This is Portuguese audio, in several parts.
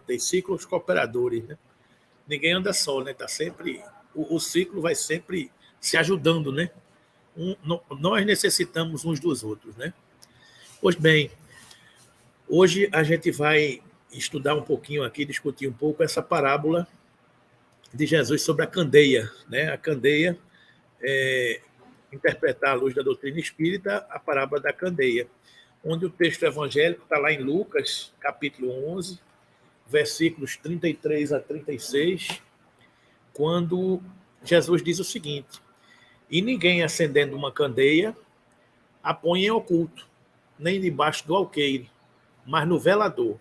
tem ciclos cooperadores, né? Ninguém anda só, né? Tá sempre, o ciclo vai sempre se ajudando, né? Nós necessitamos uns dos outros, né? Pois bem, hoje a gente vai estudar um pouquinho aqui, discutir um pouco essa parábola de Jesus sobre a candeia, né? A candeia é interpretar à luz da doutrina espírita a parábola da candeia, onde o texto evangélico está lá em Lucas, capítulo 11, versículos 33 a 36, quando Jesus diz o seguinte: e ninguém acendendo uma candeia a põe em oculto, nem debaixo do alqueire, mas no velador,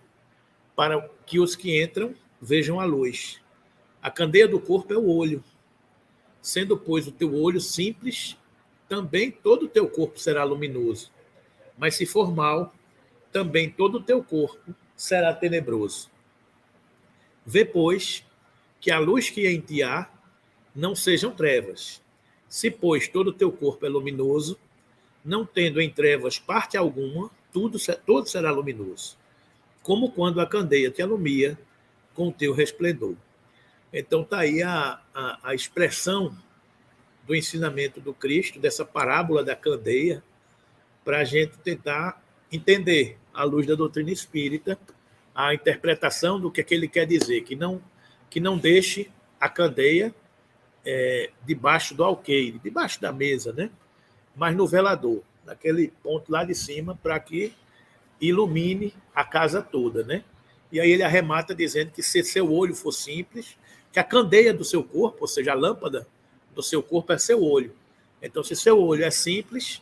para que os que entram vejam a luz. A candeia do corpo é o olho. Sendo, pois, o teu olho simples, também todo o teu corpo será luminoso. Mas se for mau, também todo o teu corpo será tenebroso. Vê, pois, que a luz que em ti há não sejam trevas. Se, pois, todo o teu corpo é luminoso, não tendo em trevas parte alguma, todo será luminoso, como quando a candeia te alumia com o teu resplendor. Então está aí a expressão do ensinamento do Cristo, dessa parábola da candeia, para a gente tentar entender, à luz da doutrina espírita, a interpretação do que é que ele quer dizer, que não deixe a candeia debaixo do alqueire, debaixo da mesa, né? Mas no velador, naquele ponto lá de cima, para que ilumine a casa toda, né? E aí ele arremata dizendo que se seu olho for simples, que a candeia do seu corpo, ou seja, a lâmpada do seu corpo é seu olho. Então, se seu olho é simples,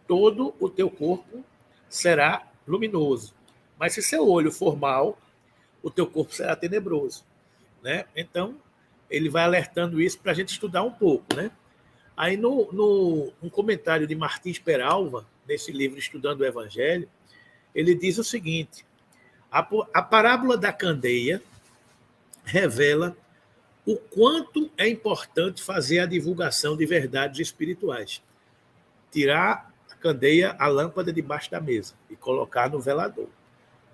todo o teu corpo será luminoso. Mas se seu olho for mau, o teu corpo será tenebroso, né? Então, ele vai alertando isso para a gente estudar um pouco, né? Aí, um comentário de Martins Peralva, nesse livro Estudando o Evangelho, ele diz o seguinte: a parábola da candeia revela o quanto é importante fazer a divulgação de verdades espirituais. Tirar a candeia, a lâmpada debaixo da mesa e colocar no velador.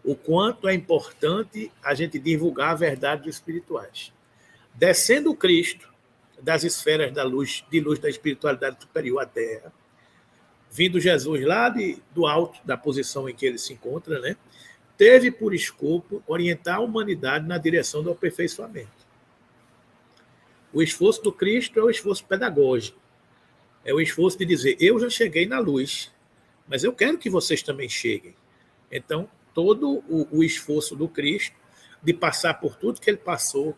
O quanto é importante a gente divulgar verdades espirituais. Descendo o Cristo das esferas da luz, de luz da espiritualidade superior à Terra, vindo Jesus lá do alto da posição em que ele se encontra, né, teve por escopo orientar a humanidade na direção do aperfeiçoamento. O esforço do Cristo é o esforço pedagógico, é o esforço de dizer: eu já cheguei na luz, mas eu quero que vocês também cheguem. Então, todo o esforço do Cristo de passar por tudo que ele passou,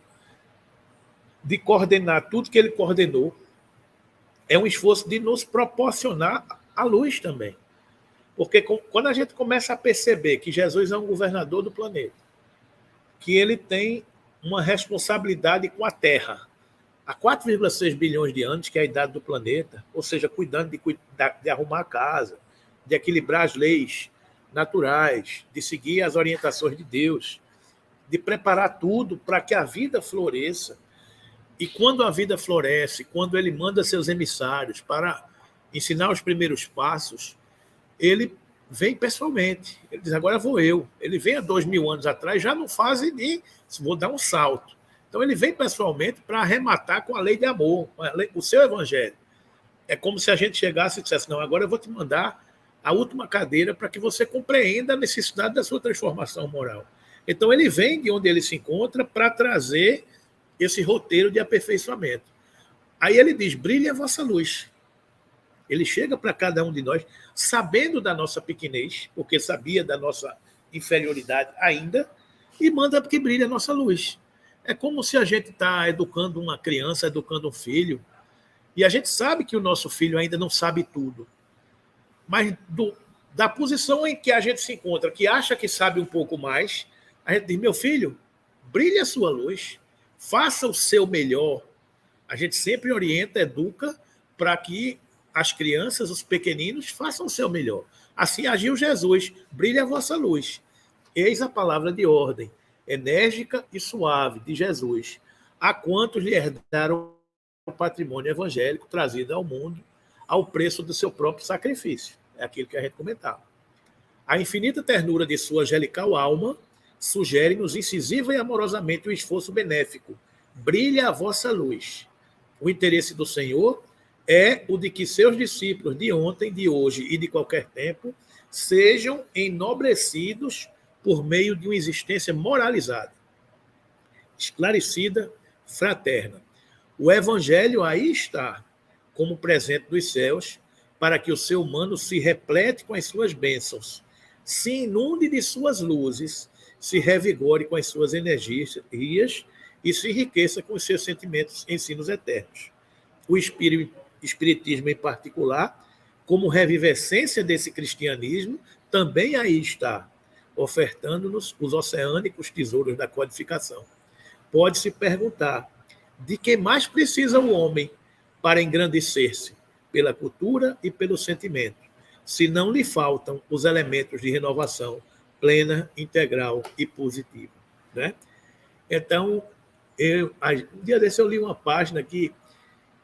de coordenar tudo que ele coordenou, é um esforço de nos proporcionar a luz também. Porque quando a gente começa a perceber que Jesus é um governador do planeta, que ele tem uma responsabilidade com a Terra, há 4,6 bilhões de anos, que é a idade do planeta, ou seja, cuidando de arrumar a casa, de equilibrar as leis naturais, de seguir as orientações de Deus, de preparar tudo para que a vida floresça. E quando a vida floresce, quando ele manda seus emissários para ensinar os primeiros passos, ele vem pessoalmente. Ele diz: agora vou eu. Ele vem há 2.000 anos atrás, já não fase de vou dar um salto. Então ele vem pessoalmente para arrematar com a lei de amor, o seu evangelho. É como se a gente chegasse e dissesse: não, agora eu vou te mandar a última cadeira para que você compreenda a necessidade da sua transformação moral. Então ele vem de onde ele se encontra para trazer esse roteiro de aperfeiçoamento. Aí ele diz: brilhe a vossa luz. Ele chega para cada um de nós, sabendo da nossa pequenez, porque sabia da nossa inferioridade ainda, e manda que brilhe a nossa luz. É como se a gente está educando uma criança, educando um filho, e a gente sabe que o nosso filho ainda não sabe tudo. Mas da posição em que a gente se encontra, que acha que sabe um pouco mais, a gente diz: meu filho, brilhe a sua luz, faça o seu melhor. A gente sempre orienta, educa, para que as crianças, os pequeninos, façam o seu melhor. Assim agiu Jesus: brilhe a vossa luz. Eis a palavra de ordem, enérgica e suave, de Jesus, a quantos lhe herdaram o patrimônio evangélico trazido ao mundo ao preço do seu próprio sacrifício. É aquilo que a gente comentava. A infinita ternura de sua angelical alma sugere-nos incisiva e amorosamente o esforço benéfico. Brilha a vossa luz. O interesse do Senhor é o de que seus discípulos de ontem, de hoje e de qualquer tempo sejam enobrecidos por meio de uma existência moralizada, esclarecida, fraterna. O Evangelho aí está, como presente dos céus, para que o ser humano se replete com as suas bênçãos, se inunde de suas luzes, se revigore com as suas energias e se enriqueça com os seus sentimentos e ensinos eternos. O Espiritismo, em particular, como revivescência desse cristianismo, também aí está, ofertando-nos os oceânicos tesouros da codificação. Pode-se perguntar, de que mais precisa o homem para engrandecer-se? Pela cultura e pelo sentimento, se não lhe faltam os elementos de renovação plena, integral e positiva. Né? Então, um dia desse eu li uma página que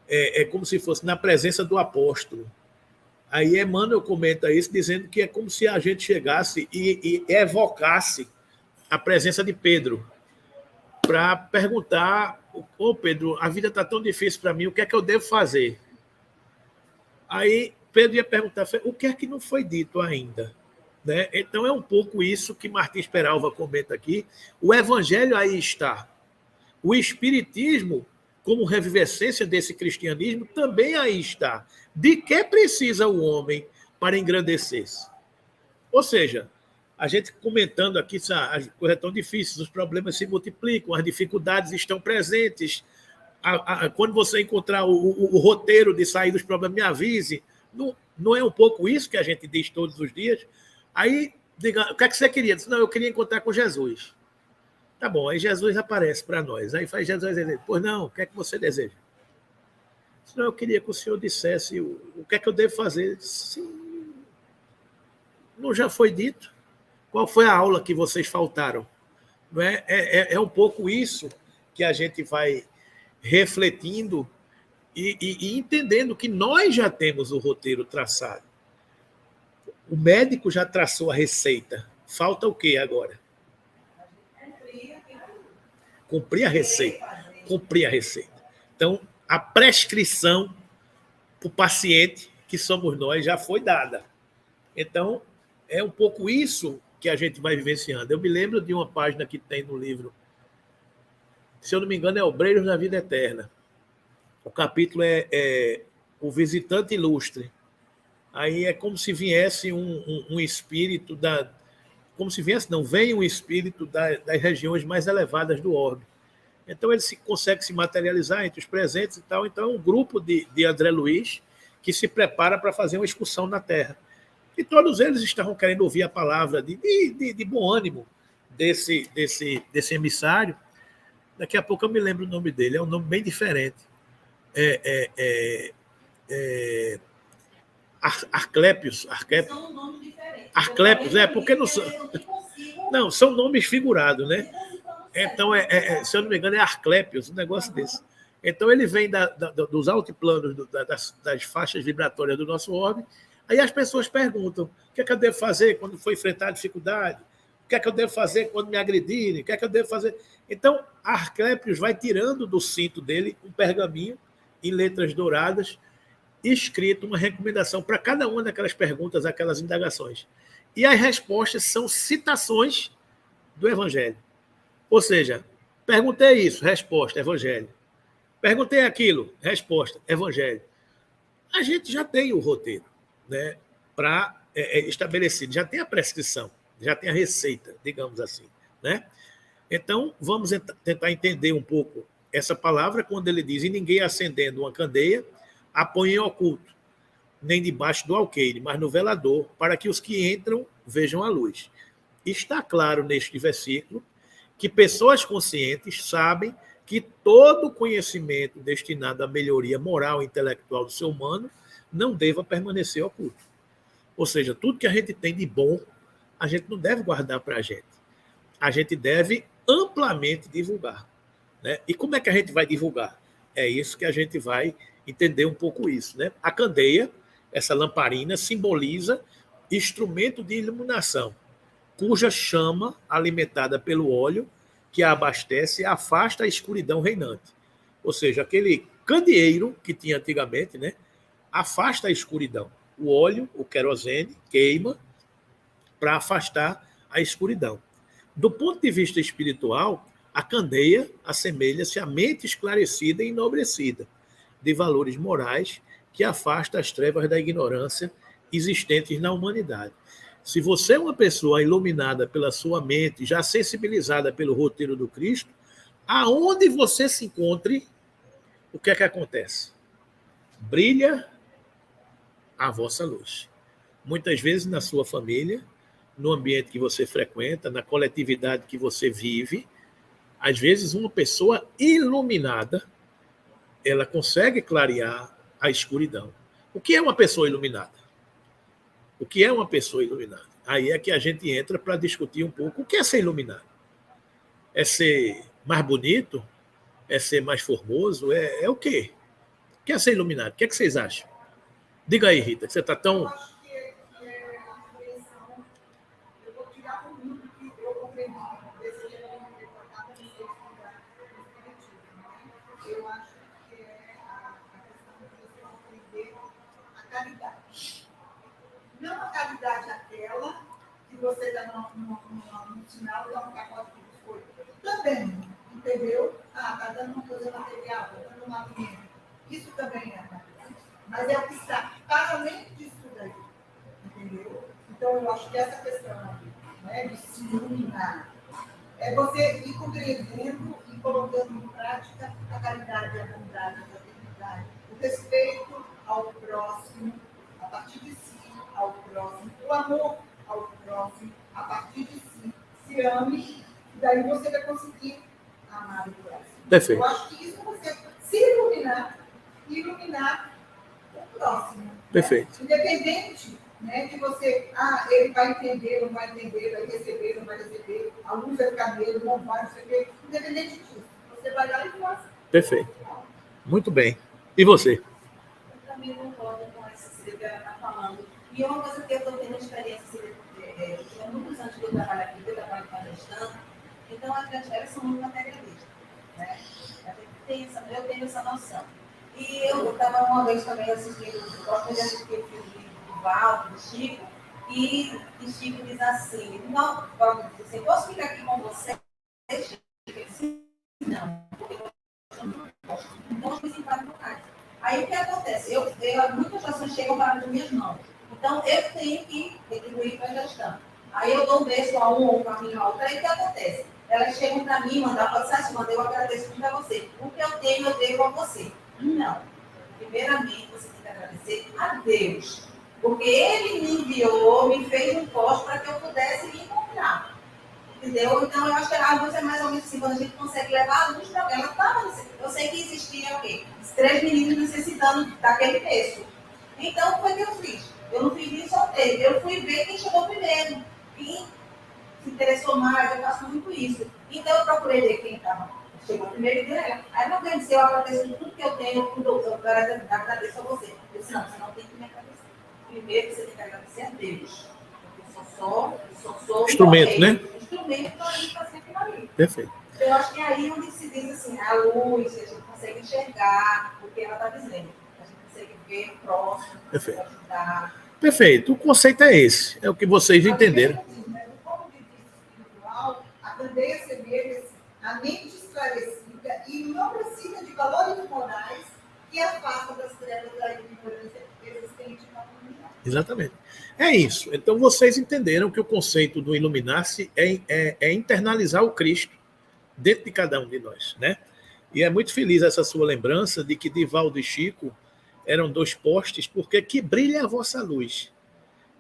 é como se fosse na presença do apóstolo. Aí Emmanuel comenta isso, dizendo que é como se a gente chegasse e evocasse a presença de Pedro, para perguntar: ô Pedro, a vida está tão difícil para mim, o que é que eu devo fazer? Aí Pedro ia perguntar: o que é que não foi dito ainda? Né? Então é um pouco isso que Martins Peralva comenta aqui. O Evangelho aí está. O Espiritismo, como revivescência desse cristianismo, também aí está. De que precisa o homem para engrandecer-se? Ou seja, a gente comentando aqui, as coisas tão difíceis, os problemas se multiplicam, as dificuldades estão presentes. Quando você encontrar o roteiro de sair dos problemas, me avise. Não é um pouco isso que a gente diz todos os dias? Aí, diga, o que é que você queria? Diz, não, eu queria encontrar com Jesus. Tá bom, aí Jesus aparece para nós. Aí faz Jesus dizer, pois não, o que é que você deseja? Diz, não, eu queria que o senhor dissesse o que é que eu devo fazer. Sim, não já foi dito? Qual foi a aula que vocês faltaram? Não é? É um pouco isso que a gente vai refletindo e entendendo que nós já temos o roteiro traçado. O médico já traçou a receita. Falta o quê agora? Cumprir a receita. Cumprir a receita. Então, a prescrição para o paciente, que somos nós, já foi dada. Então, é um pouco isso que a gente vai vivenciando. Eu me lembro de uma página que tem no livro, se eu não me engano, é Obreiros da Vida Eterna. O capítulo é O Visitante Ilustre. Aí é como se viesse um espírito como se viesse, não, vem um espírito das regiões mais elevadas do orbe. Então ele consegue se materializar entre os presentes e tal. Então é um grupo de André Luiz que se prepara para fazer uma excursão na Terra. E todos eles estavam querendo ouvir a palavra de bom ânimo desse emissário. Daqui a pouco eu me lembro o nome dele, é um nome bem diferente. Arclépios. São nomes diferentes. Arclépios, porque não são. Não, são nomes figurados, né? Então, se eu não me engano, é Arclépios, um negócio desse. Então, ele vem dos altiplanos, das faixas vibratórias do nosso orbe. Aí as pessoas perguntam: o que é que eu devo fazer quando for enfrentar a dificuldade? O que é que eu devo fazer quando me agredirem? O que é que eu devo fazer? Então, Arclépios vai tirando do cinto dele um pergaminho em letras douradas, escrito uma recomendação para cada uma daquelas perguntas, aquelas indagações. E as respostas são citações do Evangelho. Ou seja, perguntei isso, resposta, Evangelho. Perguntei aquilo, resposta, Evangelho. A gente já tem o roteiro, né, estabelecido, já tem a prescrição, já tem a receita, digamos assim. Né? Então, vamos tentar entender um pouco essa palavra quando ele diz: e ninguém acendendo uma candeia a põe em oculto, nem debaixo do alqueire, mas no velador, para que os que entram vejam a luz. Está claro neste versículo que pessoas conscientes sabem que todo conhecimento destinado à melhoria moral e intelectual do ser humano não deva permanecer oculto. Ou seja, tudo que a gente tem de bom, a gente não deve guardar para a gente. A gente deve amplamente divulgar. Né? E como é que a gente vai divulgar? É isso que a gente vai entender um pouco isso. Né? A candeia, essa lamparina, simboliza instrumento de iluminação. cuja chama, alimentada pelo óleo que a abastece, afasta a escuridão reinante. Ou seja, aquele candeeiro que tinha antigamente, né, afasta a escuridão. O óleo, o querosene, queima para afastar a escuridão. Do ponto de vista espiritual, a candeia assemelha-se à mente esclarecida e enobrecida, de valores morais que afasta as trevas da ignorância existentes na humanidade. Se você é uma pessoa iluminada pela sua mente, já sensibilizada pelo roteiro do Cristo, aonde você se encontre, o que é que acontece? Brilha a vossa luz. Muitas vezes na sua família, no ambiente que você frequenta, na coletividade que você vive, às vezes uma pessoa iluminada, ela consegue clarear a escuridão. O que é uma pessoa iluminada? O que é uma pessoa iluminada? Aí é que a gente entra para discutir um pouco o que é ser iluminado. É ser mais bonito? É ser mais formoso? É o quê? O que é ser iluminado? O que é que vocês acham? Diga aí, Rita, que você está tão... Não a caridade aquela que você dá no sinal, dá um pacote de biscoito. Também, entendeu? Está dando uma coisa material, está dando um alimento. Isso também é caridade. Mas é o que está para além disso daí. Entendeu? Então, eu acho que essa questão, né, de se iluminar é você ir compreendendo e colocando em prática a caridade, a bondade, a fraternidade, o respeito ao próximo, a partir de si, ao próximo, o amor ao próximo, a partir de si, se ame, e daí você vai conseguir amar o próximo. Perfeito. Eu acho que isso você se iluminar e iluminar o próximo. Perfeito. Né? Independente, né, de você, ele vai entender, não vai entender, vai receber, não vai receber, a luz vai ficar nele, não vai receber, independente disso. Você vai lá e faz. Perfeito. Muito bem. E você? Eu também concordo com essa que ela está falando. E uma coisa que eu estou tendo experiência, há muitos anos que eu trabalho aqui, eu trabalho com a gestão, então as elas são muito materialistas. Né? Eu tenho essa noção. E eu estava uma vez também assistindo, eu gosto de assistir o filme do Valdo, do Chico, e Chico diz assim, não, Valdo diz assim, posso ficar aqui com você? Chico disse, não, porque eu não posso. Então eu fui sentar no cais. Aí o que acontece? Muitas pessoas chegam para as minhas mãos. Então eu tenho que retribuir para a gestão. Aí eu dou um beijo a um ou para mim a outra, aí o que acontece? Elas chegam para mim, mandar para você, eu agradeço muito a você. O que eu tenho, eu devo a você. Não. Primeiramente, você tem que agradecer a Deus. Porque Ele me enviou, me fez um posto para que eu pudesse me encontrar. Entendeu? Então, eu acho que a luz é mais ou menos assim, quando a gente consegue levar a luz para ela. Eu sei que existia o quê? Os 3 meninos necessitando daquele texto. Então, foi o que eu fiz. Eu não fiz isso só dele. Eu fui ver quem chegou primeiro. Quem se interessou mais, eu faço muito isso. Então, eu procurei ver quem chegou primeiro e dela. Aí, não quer dizer, eu agradeço tudo que eu tenho, eu agradeço a você. Eu disse, não, você não tem que me agradecer. Primeiro, você tem que agradecer a Deus. Eu sou Instrumento, né? Instrumento para a gente fazer aquilo ali. Perfeito. Eu acho que é aí onde se diz assim, a luz, a gente consegue enxergar o que ela está dizendo. A gente consegue ver o próximo, Perfeito. Ajudar. Perfeito. O conceito é esse. É o que vocês entenderam. Do ponto de vista espiritual, a candeia semelha-se a mente esclarecida e enobrecida de valores morais que afasta das trevas da ignorância existente na comunidade. Exatamente. É isso. Então, vocês entenderam que o conceito do iluminar-se é internalizar o Cristo dentro de cada um de nós, né? E é muito feliz essa sua lembrança de que Divaldo e Chico eram 2 postes, porque que brilha a vossa luz.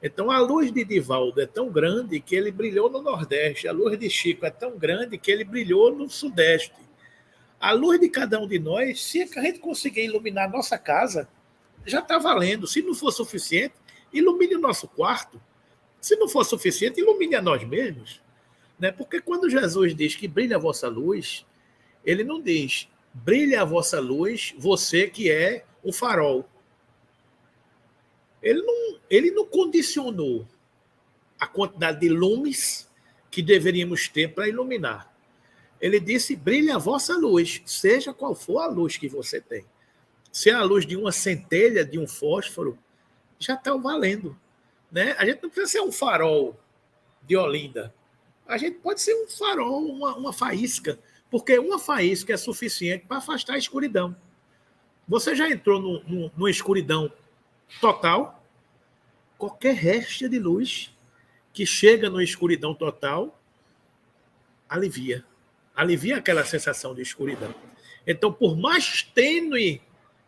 Então, a luz de Divaldo é tão grande que ele brilhou no Nordeste. A luz de Chico é tão grande que ele brilhou no Sudeste. A luz de cada um de nós, se a gente conseguir iluminar a nossa casa, já está valendo. Se não for suficiente, ilumine o nosso quarto. Se não for suficiente, ilumine a nós mesmos. Né? Porque quando Jesus diz que brilha a vossa luz, ele não diz, brilha a vossa luz, você que é o farol. Ele não condicionou. a quantidade de lumes que deveríamos ter para iluminar. Ele disse, brilhe a vossa luz, seja qual for a luz que você tem. Se é a luz de uma centelha, de um fósforo, já está valendo. Né? A gente não precisa ser um farol de Olinda. A gente pode ser um farol, uma faísca, porque uma faísca é suficiente para afastar a escuridão. Você já entrou numa escuridão total? Qualquer réstia de luz que chega numa escuridão total alivia aquela sensação de escuridão. Então, por mais tênue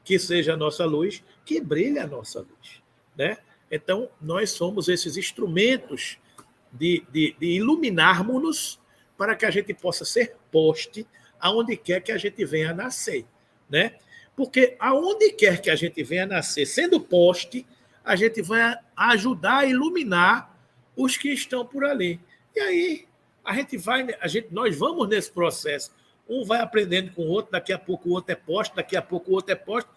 que seja a nossa luz, que brilhe a nossa luz. Né? Então, nós somos esses instrumentos de iluminarmos-nos para que a gente possa ser poste aonde quer que a gente venha a nascer. Né? Porque aonde quer que a gente venha a nascer, sendo poste, a gente vai ajudar a iluminar os que estão por ali. E aí, nós vamos nesse processo. Um vai aprendendo com o outro, daqui a pouco o outro é poste, daqui a pouco o outro é poste.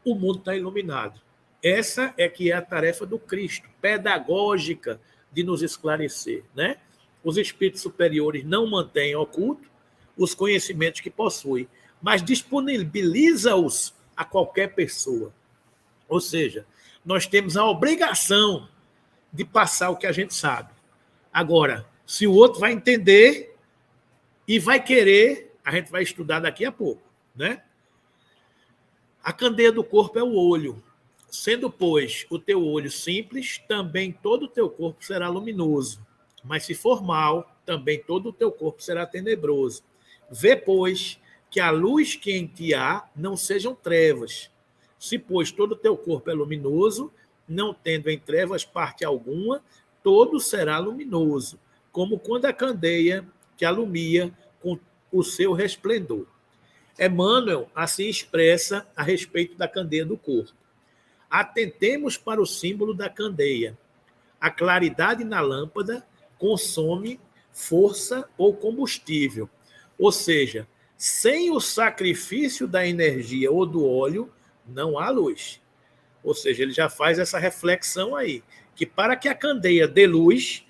O mundo está iluminado. Essa é que é a tarefa do Cristo, pedagógica, de nos esclarecer. Né? Os espíritos superiores não mantêm oculto os conhecimentos que possuem, mas disponibiliza-os a qualquer pessoa. Ou seja, nós temos a obrigação de passar o que a gente sabe. Agora, se o outro vai entender e vai querer, a gente vai estudar daqui a pouco. Né? A candeia do corpo é o olho. Sendo, pois, o teu olho simples, também todo o teu corpo será luminoso. Mas se for mal, também todo o teu corpo será tenebroso. Vê, pois, que a luz que em ti há não sejam trevas. Se, pois, todo o teu corpo é luminoso, não tendo em trevas parte alguma, todo será luminoso, como quando a candeia que alumia com o seu resplendor. Emmanuel assim expressa a respeito da candeia do corpo. Atentemos para o símbolo da candeia. A claridade na lâmpada consome força ou combustível. Ou seja, sem o sacrifício da energia ou do óleo, não há luz. Ou seja, ele já faz essa reflexão aí, que para que a candeia dê luz,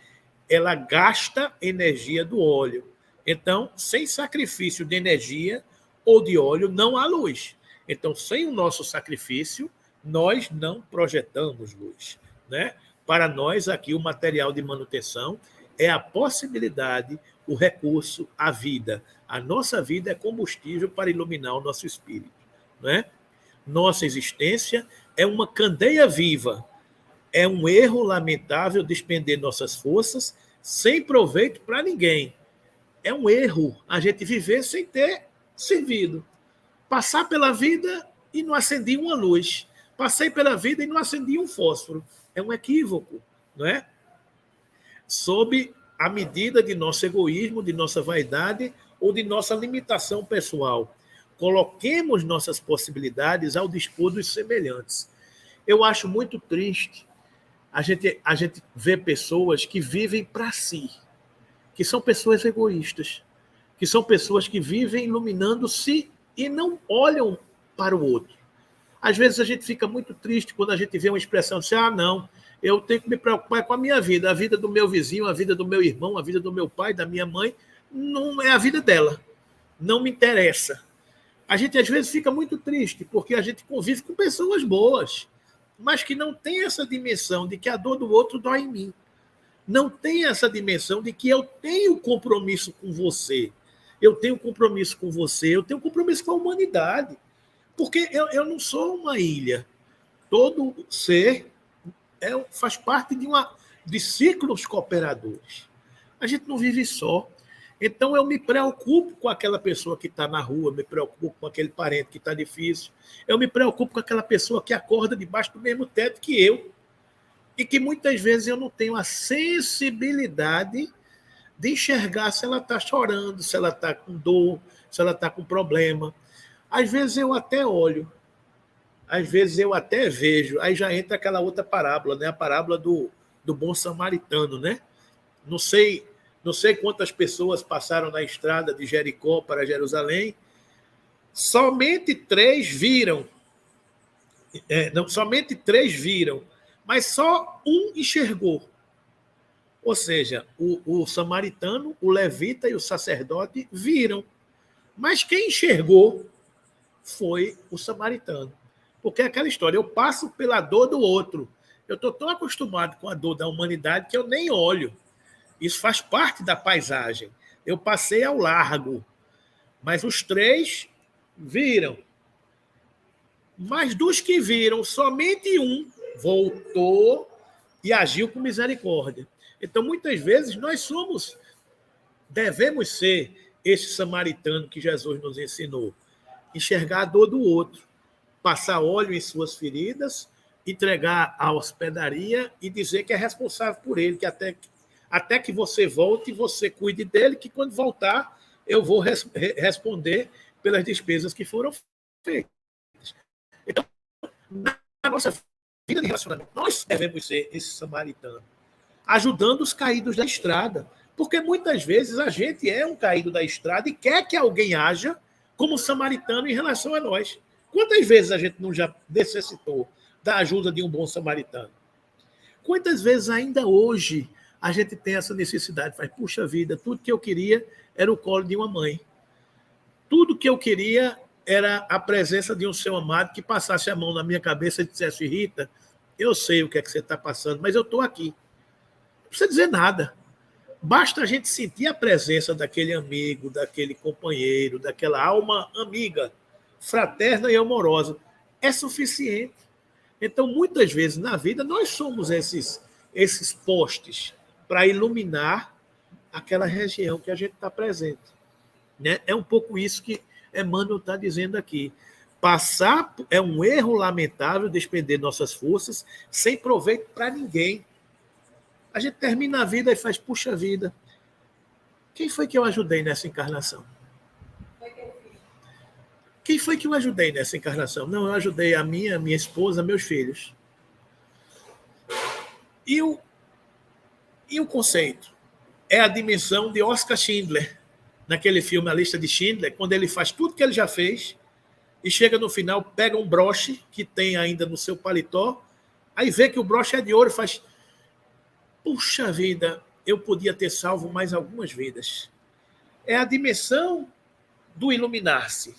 ela gasta energia do óleo. Então, sem sacrifício de energia ou de óleo, não há luz. Então, sem o nosso sacrifício, nós não projetamos luz. Né? Para nós, aqui, o material de manutenção é a possibilidade, o recurso, a vida. A nossa vida é combustível para iluminar o nosso espírito. Né? Nossa existência é uma candeia viva. É um erro lamentável despender nossas forças sem proveito para ninguém. É um erro a gente viver sem ter servido. Passar pela vida e não acender uma luz. Passei pela vida e não acendi um fósforo. É um equívoco, não é? Sob a medida de nosso egoísmo, de nossa vaidade ou de nossa limitação pessoal. Coloquemos nossas possibilidades ao dispor dos semelhantes. Eu acho muito triste a gente ver pessoas que vivem para si, que são pessoas egoístas, que são pessoas que vivem iluminando-se e não olham para o outro. Às vezes a gente fica muito triste quando a gente vê uma expressão assim, não, eu tenho que me preocupar com a minha vida, a vida do meu vizinho, a vida do meu irmão, a vida do meu pai, da minha mãe, não é a vida dela, não me interessa. A gente às vezes fica muito triste porque a gente convive com pessoas boas, mas que não tem essa dimensão de que a dor do outro dói em mim. Não tem essa dimensão de que eu tenho compromisso com você, eu tenho compromisso com você, eu tenho compromisso com a humanidade. Porque eu não sou uma ilha. Todo ser faz parte de ciclos cooperadores. A gente não vive só. Então, eu me preocupo com aquela pessoa que está na rua, me preocupo com aquele parente que está difícil, eu me preocupo com aquela pessoa que acorda debaixo do mesmo teto que eu, e que muitas vezes eu não tenho a sensibilidade de enxergar se ela está chorando, se ela está com dor, se ela está com problema. Às vezes eu até olho, às vezes eu até vejo, aí já entra aquela outra parábola, né? A parábola do bom samaritano, né? Não sei quantas pessoas passaram na estrada de Jericó para Jerusalém, somente 3 viram, somente 3 viram, mas só um enxergou. Ou seja, o samaritano, o levita e o sacerdote viram. Mas quem enxergou foi o samaritano. Porque é aquela história, eu passo pela dor do outro. Eu estou tão acostumado com a dor da humanidade que eu nem olho. Isso faz parte da paisagem. Eu passei ao largo, mas os três viram. Mas dos que viram, somente um voltou e agiu com misericórdia. Então, muitas vezes, devemos ser esse samaritano que Jesus nos ensinou. Enxergar a dor do outro, passar óleo em suas feridas, entregar à hospedaria e dizer que é responsável por ele, que até que você volte, você cuide dele, que quando voltar, eu vou responder pelas despesas que foram feitas. Então, na nossa vida de relacionamento, nós devemos ser esse samaritano, ajudando os caídos da estrada. Porque muitas vezes a gente é um caído da estrada e quer que alguém haja como samaritano em relação a nós. Quantas vezes a gente não já necessitou da ajuda de um bom samaritano? Quantas vezes ainda hoje a gente tem essa necessidade? Faz, puxa vida, tudo que eu queria era o colo de uma mãe. Tudo que eu queria era a presença de um seu amado que passasse a mão na minha cabeça e dissesse, Rita, eu sei o que é que você está passando, mas eu estou aqui. Não precisa dizer nada. Basta a gente sentir a presença daquele amigo, daquele companheiro, daquela alma amiga, fraterna e amorosa. É suficiente. Então, muitas vezes na vida, nós somos esses postes para iluminar aquela região que a gente está presente. Né? É um pouco isso que Emmanuel está dizendo aqui. Passar é um erro lamentável, despender nossas forças sem proveito para ninguém. A gente termina a vida e faz, puxa vida, quem foi que eu ajudei nessa encarnação? Quem foi que eu ajudei nessa encarnação? Não, eu ajudei a minha esposa, meus filhos. E o conceito? É a dimensão de Oscar Schindler, naquele filme A Lista de Schindler, quando ele faz tudo que ele já fez e chega no final, pega um broche que tem ainda no seu paletó, aí vê que o broche é de ouro e faz, puxa vida, eu podia ter salvo mais algumas vidas. É a dimensão do iluminar-se.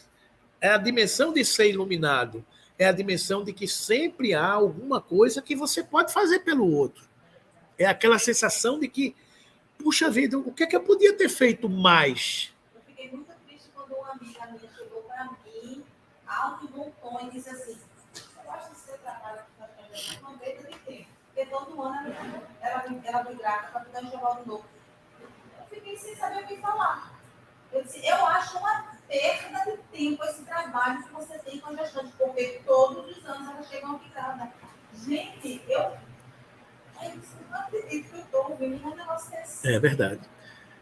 É a dimensão de ser iluminado. É a dimensão de que sempre há alguma coisa que você pode fazer pelo outro. É aquela sensação de que, puxa vida, o que é que eu podia ter feito mais? Eu fiquei muito triste quando uma amiga minha chegou para mim, alto e bom tom, e disse assim, eu acho que você trabalha com uma vez de tempo. Porque todo ano ela me grata para poder jogar de novo. Eu fiquei sem saber o que falar. Eu disse, eu acho uma perda de tempo esse trabalho que você tem com a gestante, porque todos os anos ela chega aqui grávida. Gente, eu não acredito que eu estou ouvindo um negócio desse. É verdade.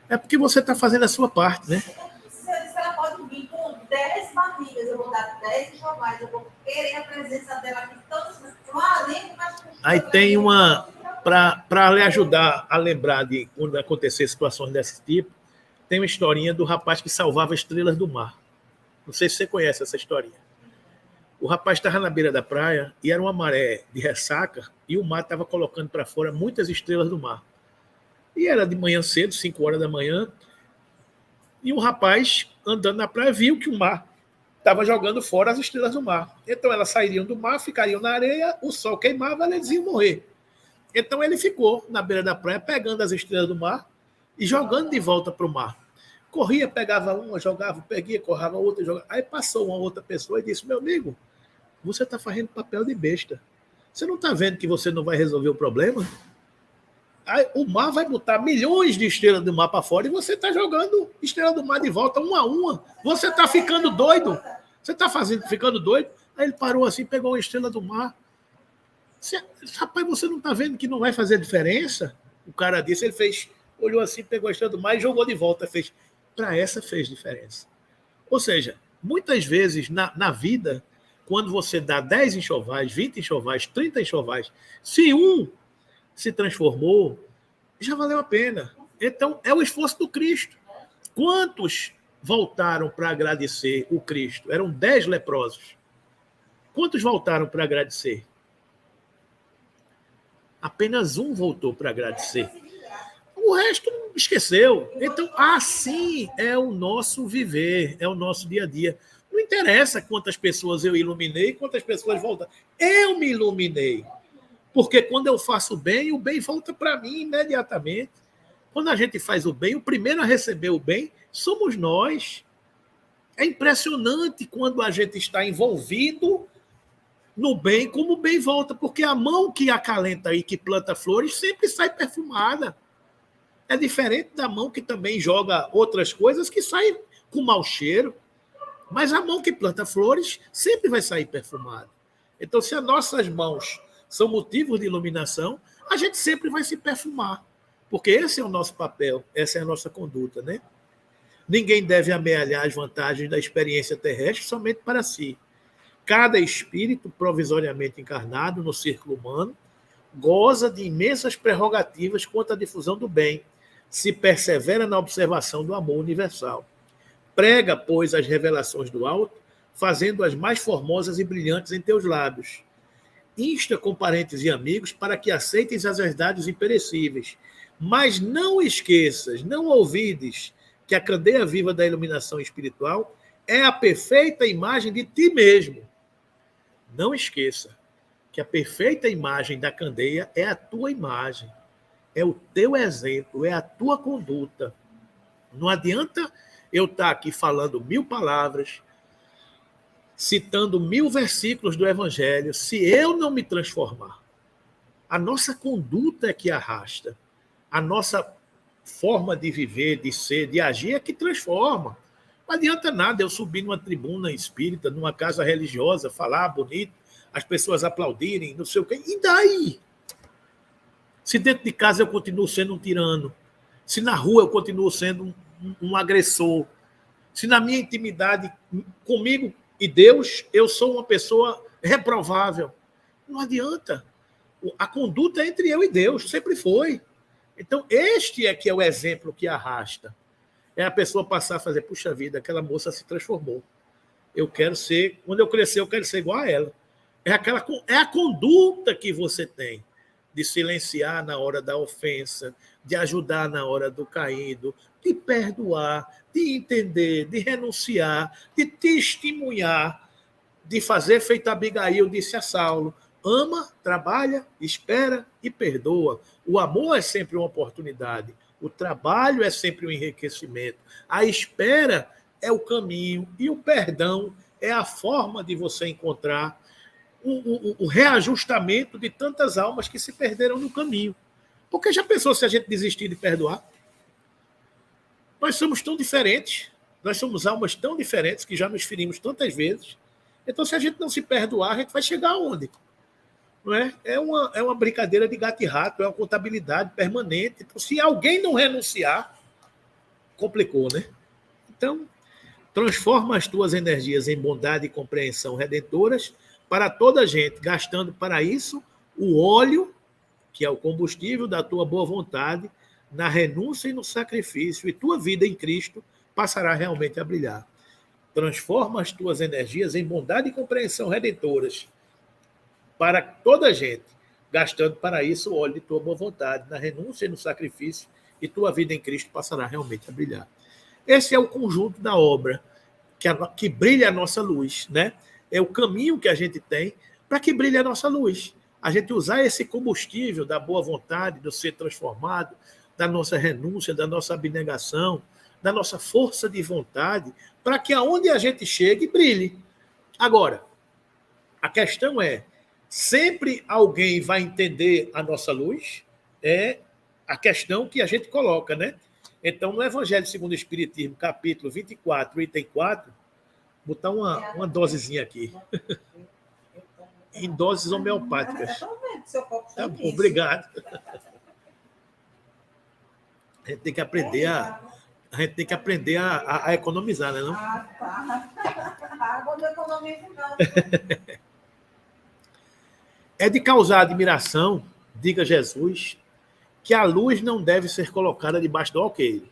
É porque você está fazendo a sua parte, né? Se ela pode vir com 10 barrigas, eu vou dar 10 enxovais, eu vou querer a presença dela aqui todas. Aí tem uma, para lhe ajudar a lembrar de quando acontecer situações desse tipo, tem uma historinha do rapaz que salvava estrelas do mar. Não sei se você conhece essa historinha. O rapaz estava na beira da praia e era uma maré de ressaca e o mar estava colocando para fora muitas estrelas do mar. E era de manhã cedo, 5 horas da manhã, e o rapaz, andando na praia, viu que o mar estava jogando fora as estrelas do mar. Então elas sairiam do mar, ficariam na areia, o sol queimava, eles iam morrer. Então ele ficou na beira da praia, pegando as estrelas do mar e jogando de volta para o mar. Corria, pegava uma, jogava, peguia, corrava outra, jogava. Aí passou uma outra pessoa e disse, meu amigo, você está fazendo papel de besta. Você não está vendo que você não vai resolver o problema? Aí, o mar vai botar milhões de estrelas do mar para fora e você está jogando estrela do mar de volta, uma a uma. Você está ficando doido. Você está ficando doido? Aí ele parou assim, pegou uma estrela do mar. Rapaz, você não está vendo que não vai fazer diferença? O cara disse, ele fez, olhou assim, pegou a estrela do mar e jogou de volta. Fez, para essa fez diferença. Ou seja, muitas vezes na vida, quando você dá 10 enxovais, 20 enxovais, 30 enxovais, se um se transformou, já valeu a pena. Então, é o esforço do Cristo. Quantos voltaram para agradecer o Cristo? Eram 10 leprosos. Quantos voltaram para agradecer? Apenas um voltou para agradecer. O resto esqueceu. Então, assim é o nosso viver, é o nosso dia a dia. Não interessa quantas pessoas eu iluminei, quantas pessoas voltaram. Eu me iluminei. Porque quando eu faço o bem volta para mim imediatamente. Quando a gente faz o bem, o primeiro a receber o bem somos nós. É impressionante quando a gente está envolvido no bem, como o bem volta, porque a mão que acalenta e que planta flores sempre sai perfumada. É diferente da mão que também joga outras coisas que saem com mau cheiro. Mas a mão que planta flores sempre vai sair perfumada. Então, se as nossas mãos são motivos de iluminação, a gente sempre vai se perfumar. Porque esse é o nosso papel, essa é a nossa conduta, né? Ninguém deve amealhar as vantagens da experiência terrestre somente para si. Cada espírito provisoriamente encarnado no círculo humano goza de imensas prerrogativas quanto à difusão do bem, se persevera na observação do amor universal. Prega, pois, as revelações do alto, fazendo-as mais formosas e brilhantes em teus lábios. Insta com parentes e amigos para que aceites as verdades imperecíveis, mas não esqueças, não olvides que a candeia viva da iluminação espiritual é a perfeita imagem de ti mesmo. Não esqueça que a perfeita imagem da candeia é a tua imagem, é o teu exemplo, é a tua conduta. Não adianta eu estar aqui falando 1000 palavras, citando 1000 versículos do Evangelho, se eu não me transformar. A nossa conduta é que arrasta. A nossa forma de viver, de ser, de agir é que transforma. Não adianta nada eu subir numa tribuna espírita, numa casa religiosa, falar bonito, as pessoas aplaudirem, não sei o quê. E daí? Se dentro de casa eu continuo sendo um tirano, se na rua eu continuo sendo um agressor, se na minha intimidade comigo e Deus eu sou uma pessoa reprovável, não adianta. A conduta é entre eu e Deus, sempre foi. Então, este é que é o exemplo que arrasta. É a pessoa passar a fazer, puxa vida, aquela moça se transformou. Eu quero ser, quando eu crescer, eu quero ser igual a ela. É a conduta que você tem de silenciar na hora da ofensa, de ajudar na hora do caído, de perdoar, de entender, de renunciar, de testemunhar, de fazer feito Abigail disse a Saulo: ama, trabalha, espera e perdoa. O amor é sempre uma oportunidade. O trabalho é sempre um enriquecimento. A espera é o caminho e o perdão é a forma de você encontrar o reajustamento de tantas almas que se perderam no caminho. Porque já pensou se a gente desistir de perdoar? Nós somos tão diferentes, nós somos almas tão diferentes que já nos ferimos tantas vezes. Então, se a gente não se perdoar, a gente vai chegar aonde? Não é? É uma brincadeira de gato e rato, é uma contabilidade permanente. Então, se alguém não renunciar, complicou, né? Então, transforma as tuas energias em bondade e compreensão redentoras para toda a gente, gastando para isso o óleo, que é o combustível da tua boa vontade, na renúncia e no sacrifício, e tua vida em Cristo passará realmente a brilhar. Transforma as tuas energias em bondade e compreensão redentoras para toda a gente, gastando para isso o óleo de tua boa vontade, na renúncia e no sacrifício, e tua vida em Cristo passará realmente a brilhar. Esse é o conjunto da obra que brilha a nossa luz, né? É o caminho que a gente tem para que brilhe a nossa luz. A gente usar esse combustível da boa vontade, do ser transformado, da nossa renúncia, da nossa abnegação, da nossa força de vontade, para que aonde a gente chegue, brilhe. Agora, a questão é, sempre alguém vai entender a nossa luz? É a questão que a gente coloca, né? Então, no Evangelho segundo o Espiritismo, capítulo 24, item 4, botar uma dosezinha aqui. Em doses homeopáticas. Tá bom, obrigado. A gente tem que aprender a economizar, né? Não? Ah, tá. A água não economiza, não. É de causar admiração, diga Jesus, que a luz não deve ser colocada debaixo do alqueire,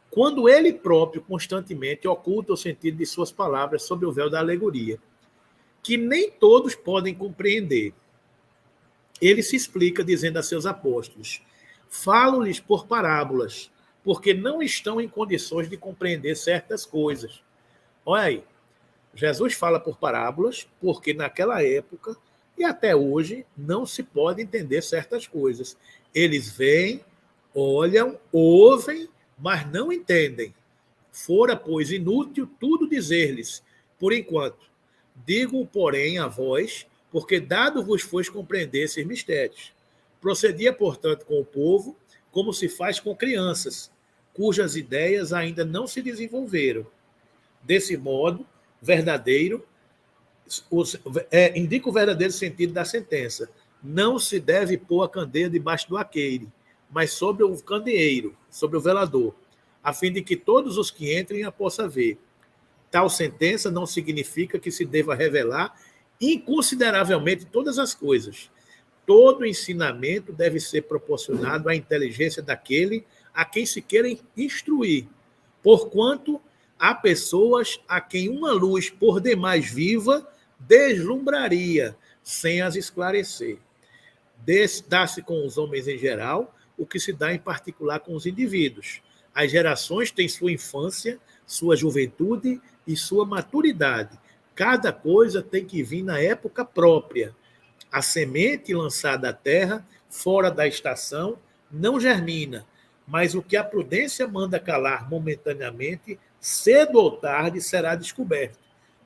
quando ele próprio constantemente oculta o sentido de suas palavras sob o véu da alegoria, que nem todos podem compreender. Ele se explica dizendo a seus apóstolos: Falo-lhes por parábolas, porque não estão em condições de compreender certas coisas. Olha aí, Jesus fala por parábolas, porque naquela época e até hoje não se pode entender certas coisas. Eles veem, olham, ouvem, mas não entendem. Fora, pois, inútil tudo dizer-lhes, por enquanto. Digo, porém, a vós, porque dado vos foi compreender esses mistérios. Procedia, portanto, com o povo, como se faz com crianças, cujas ideias ainda não se desenvolveram. Desse modo, verdadeiro, indica o verdadeiro sentido da sentença. Não se deve pôr a candeia debaixo do aqueire, mas sobre o candeeiro, sobre o velador, a fim de que todos os que entrem a possam ver. Tal sentença não significa que se deva revelar inconsideravelmente todas as coisas. Todo ensinamento deve ser proporcionado à inteligência daquele a quem se queira instruir, porquanto há pessoas a quem uma luz por demais viva deslumbraria, sem as esclarecer. Dá-se com os homens em geral o que se dá em particular com os indivíduos. As gerações têm sua infância, sua juventude e sua maturidade. Cada coisa tem que vir na época própria. A semente lançada à terra, fora da estação, não germina, mas o que a prudência manda calar momentaneamente, cedo ou tarde será descoberto.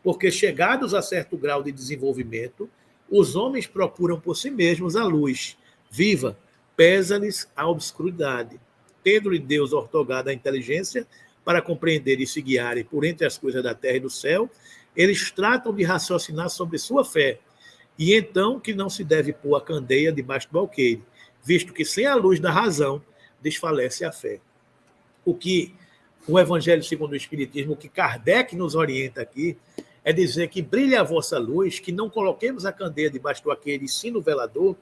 Porque, chegados a certo grau de desenvolvimento, os homens procuram por si mesmos a luz viva, pesa-lhes a obscuridade. Tendo-lhe Deus ortogado a inteligência para compreender e se guiarem por entre as coisas da terra e do céu, eles tratam de raciocinar sobre sua fé, e então que não se deve pôr a candeia debaixo do alqueire, visto que sem a luz da razão desfalece a fé. O que o Evangelho segundo o Espiritismo, o que Kardec nos orienta aqui, é dizer que brilha a vossa luz, que não coloquemos a candeia debaixo do alqueire e sim no velador,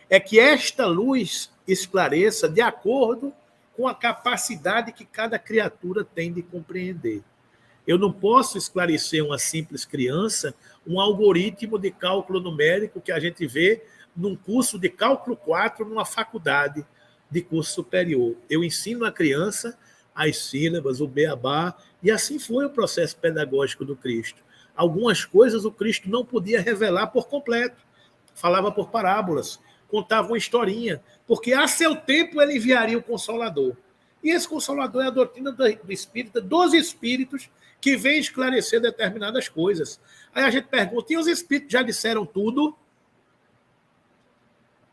é que esta luz esclareça de acordo com a capacidade que cada criatura tem de compreender. Eu não posso esclarecer uma simples criança um algoritmo de cálculo numérico que a gente vê num curso de cálculo 4 numa faculdade de curso superior. Eu ensino a criança as sílabas, o beabá, e assim foi o processo pedagógico do Cristo. Algumas coisas o Cristo não podia revelar por completo. Falava por parábolas, contava uma historinha, porque a seu tempo ele enviaria o Consolador. E esse Consolador é a doutrina do Espírito, dos Espíritos, que vem esclarecer determinadas coisas. Aí a gente pergunta, e os Espíritos já disseram tudo?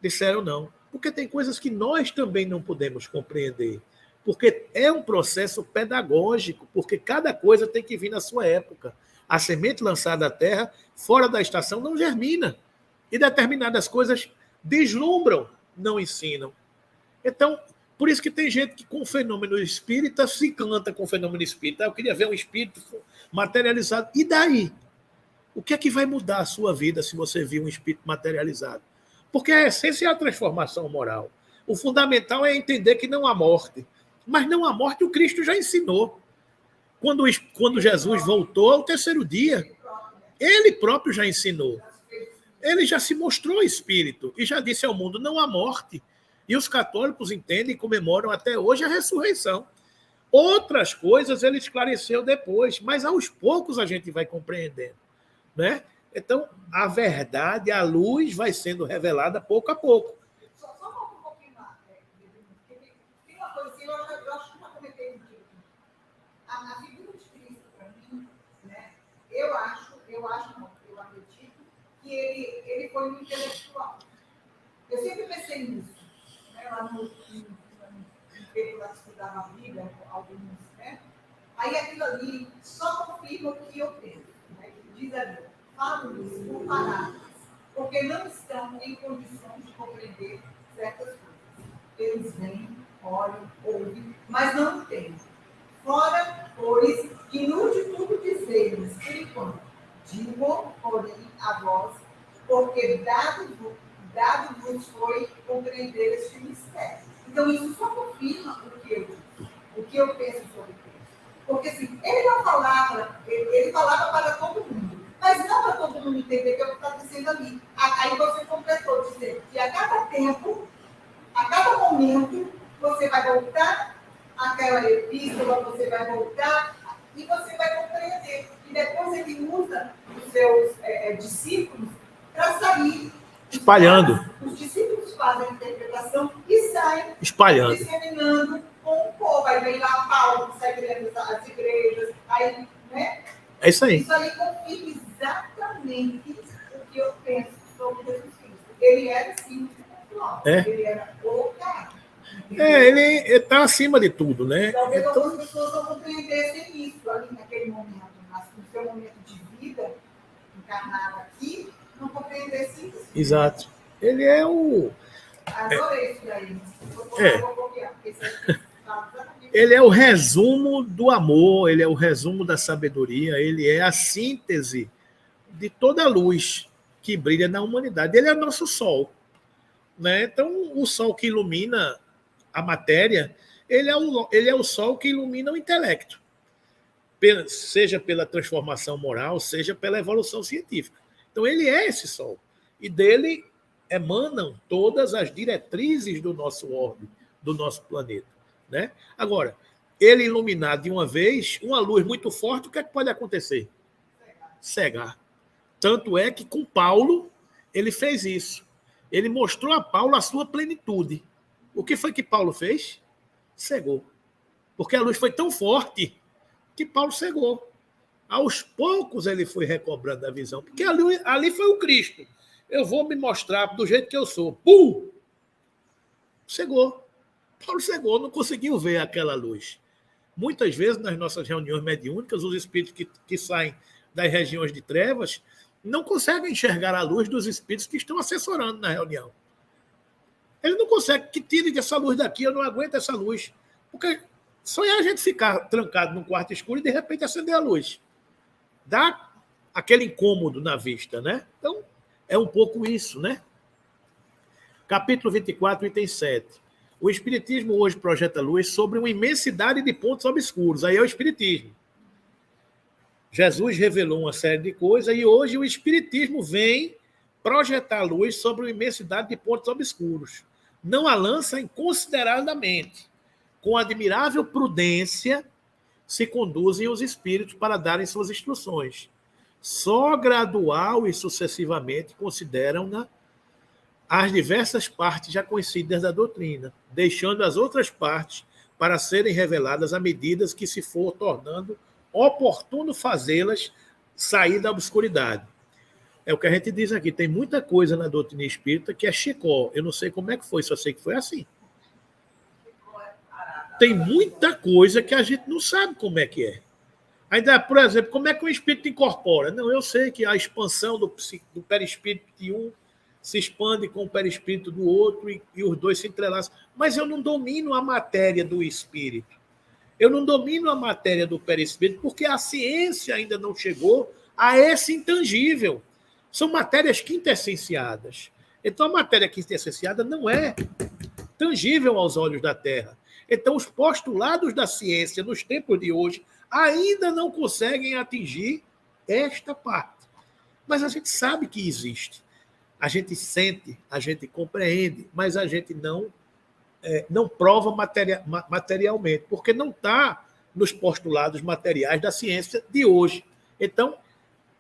Disseram não. Porque tem coisas que nós também não podemos compreender. Porque é um processo pedagógico, porque cada coisa tem que vir na sua época. A semente lançada à terra, fora da estação, não germina. E determinadas coisas deslumbram, não ensinam. Então, por isso que tem gente que com o fenômeno espírita se encanta com o fenômeno espírita. Eu queria ver um espírito materializado. E daí? O que é que vai mudar a sua vida se você vir um espírito materializado? Porque a essência é a transformação moral. O fundamental é entender que não há morte. Mas não há morte, o Cristo já ensinou. Quando Jesus voltou ao terceiro dia, ele próprio já ensinou. Ele já se mostrou espírito e já disse ao mundo, não há morte. E os católicos entendem e comemoram até hoje a ressurreição. Outras coisas ele esclareceu depois, mas aos poucos a gente vai compreendendo, né? Então, a verdade, a luz vai sendo revelada pouco a pouco. Só um pouquinho lá. Tem uma coisa assim, eu acho que não comentei contigo. A figura de Cristo, para mim, né, eu acredito que ele foi um intelectual. Eu sempre pensei nisso. Né, lá no tempo lá que estudava a Bíblia, alguns, né? Aí aquilo ali só confirma o que eu penso. Né, que diz ali, falo isso por parábolas, porque não estão em condições de compreender certas coisas. Eles vêm, olham, ouvem, mas não entendem. Fora, pois, inútil tudo dizer-lhes, por enquanto. Digo, porém, a vós, porque dado-vos foi compreender este mistério. Então, isso só confirma o que eu penso sobre Cristo. Porque, assim, ele não falava, ele falava para todo mundo, mas não para todo mundo entender que é o que está dizendo ali. Aí você completou, dizendo que a cada tempo, a cada momento, você vai voltar àquela epístola, você vai voltar e você vai compreender. E depois ele usa os seus discípulos para sair. Espalhando. Os discípulos fazem a interpretação e saem espalhando, disseminando com o povo. Aí vem lá Paulo, que sai criando as igrejas. Aí, né? É isso aí. Isso aí confirma exatamente o que eu penso sobre Jesus Cristo. Ele era sim, ele era o cara. Ele está acima de tudo, né? Talvez algumas pessoas não compreendessem isso ali naquele momento, no seu momento de vida, encarnado aqui, não compreendessem isso. Exato. Ele é o. Adorei isso daí. Vou copiar. Ele é o resumo do amor, ele é o resumo da sabedoria, ele é a síntese de toda a luz que brilha na humanidade. Ele é o nosso sol, né? Então, o sol que ilumina a matéria, ele é o sol que ilumina o intelecto, seja pela transformação moral, seja pela evolução científica. Então, ele é esse sol. E dele emanam todas as diretrizes do nosso orbe, do nosso planeta, né? Agora, ele iluminar de uma vez, uma luz muito forte, o que é que pode acontecer? Cegar. Tanto é que com Paulo, ele fez isso. Ele mostrou a Paulo a sua plenitude. O que foi que Paulo fez? Cegou. Porque a luz foi tão forte que Paulo cegou. Aos poucos ele foi recobrando a visão. Porque ali foi o Cristo. Eu vou me mostrar do jeito que eu sou. Pum! Cegou. Paulo cegou, não conseguiu ver aquela luz. Muitas vezes, nas nossas reuniões mediúnicas, os espíritos que saem das regiões de trevas não conseguem enxergar a luz dos espíritos que estão assessorando na reunião. Ele não consegue que tire essa luz daqui, eu não aguento essa luz. Porque só é a gente ficar trancado num quarto escuro e de repente acender a luz. Dá aquele incômodo na vista, né? Então, é um pouco isso, né? Capítulo 24, item 7. O Espiritismo hoje projeta luz sobre uma imensidade de pontos obscuros. Aí é o Espiritismo. Jesus revelou uma série de coisas e hoje o Espiritismo vem projetar luz sobre uma imensidade de pontos obscuros. Não a lança inconsideradamente. Com admirável prudência se conduzem os espíritos para darem suas instruções. Só gradual e sucessivamente consideram-na as diversas partes já conhecidas da doutrina, deixando as outras partes para serem reveladas à medida que se for tornando oportuno fazê-las sair da obscuridade. É o que a gente diz aqui, tem muita coisa na doutrina espírita que é chicó. Eu não sei como é que foi, só sei que foi assim. Tem muita coisa que a gente não sabe como é que é. Ainda, por exemplo, como é que o espírito incorpora? Não, eu sei que a expansão do perispírito de um se expande com o perispírito do outro e os dois se entrelaçam. Mas eu não domino a matéria do espírito. Eu não domino a matéria do perispírito porque a ciência ainda não chegou a esse intangível. São matérias quintessenciadas. Então, a matéria quintessenciada não é tangível aos olhos da Terra. Então, os postulados da ciência nos tempos de hoje ainda não conseguem atingir esta parte. Mas a gente sabe que existe. A gente sente, a gente compreende, mas a gente não prova materialmente, porque não está nos postulados materiais da ciência de hoje. Então,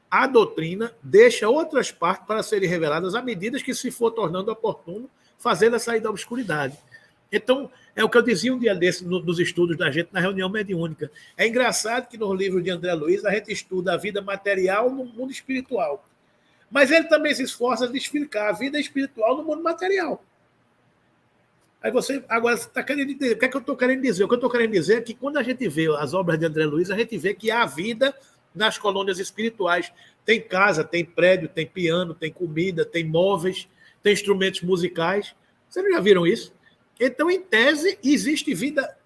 a doutrina deixa outras partes para serem reveladas à medida que se for tornando oportuno fazê-la sair da obscuridade. Então, é o que eu dizia um dia desse nos estudos da gente na reunião mediúnica. É engraçado que nos livros de André Luiz a gente estuda a vida material no mundo espiritual. Mas ele também se esforça de explicar a vida espiritual no mundo material. Aí você, agora, você está querendo entender. O que é que eu estou querendo dizer? O que eu estou querendo dizer é que quando a gente vê as obras de André Luiz, a gente vê que há vida nas colônias espirituais. Tem casa, tem prédio, tem piano, tem comida, tem móveis, tem instrumentos musicais. Vocês já viram isso? Então, em tese, existe vida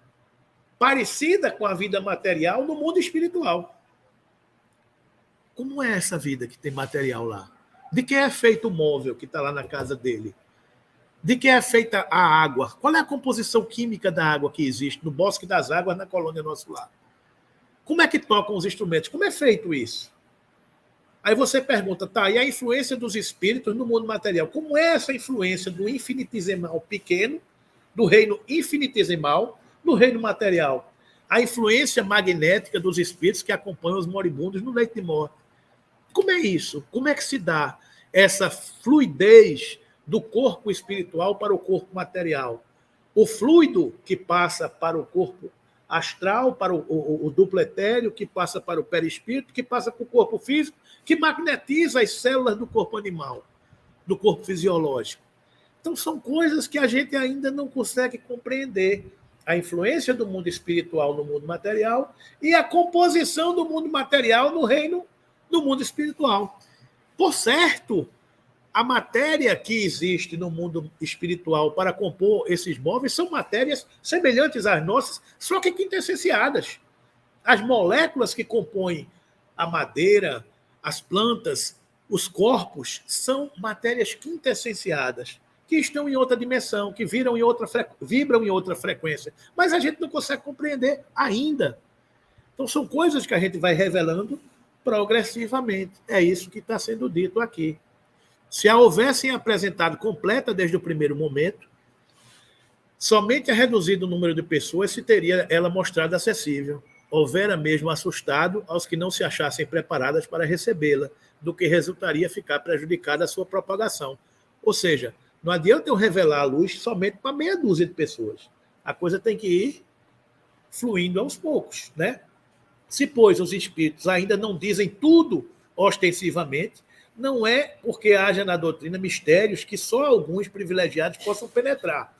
parecida com a vida material no mundo espiritual. Como é essa vida que tem material lá? De que é feito o móvel que está lá na casa dele? De que é feita a água? Qual é a composição química da água que existe no Bosque das Águas, na colônia Nosso Lar? Como é que tocam os instrumentos? Como é feito isso? Aí você pergunta, tá, e a influência dos espíritos no mundo material? Como é essa influência do infinitesimal pequeno do reino infinitesimal no reino material. A influência magnética dos espíritos que acompanham os moribundos no leito de morte. Como é isso? Como é que se dá essa fluidez do corpo espiritual para o corpo material? O fluido que passa para o corpo astral, para o duplo etéreo, que passa para o perispírito, que passa para o corpo físico, que magnetiza as células do corpo animal, do corpo fisiológico. Então, são coisas que a gente ainda não consegue compreender. A influência do mundo espiritual no mundo material e a composição do mundo material no reino do mundo espiritual. Por certo, a matéria que existe no mundo espiritual para compor esses móveis são matérias semelhantes às nossas, só que quintessenciadas. As moléculas que compõem a madeira, as plantas, os corpos, são matérias quintessenciadas, que estão em outra dimensão, que vibram em outra frequência. Mas a gente não consegue compreender ainda. Então, são coisas que a gente vai revelando progressivamente. É isso que está sendo dito aqui. Se a houvessem apresentado completa desde o primeiro momento, somente a reduzido número de pessoas se teria ela mostrado acessível. Houvera mesmo assustado aos que não se achassem preparadas para recebê-la, do que resultaria ficar prejudicada a sua propagação. Ou seja, não adianta eu revelar a luz somente para meia dúzia de pessoas. A coisa tem que ir fluindo aos poucos, né? Se, pois, os espíritos ainda não dizem tudo ostensivamente, não é porque haja na doutrina mistérios que só alguns privilegiados possam penetrar,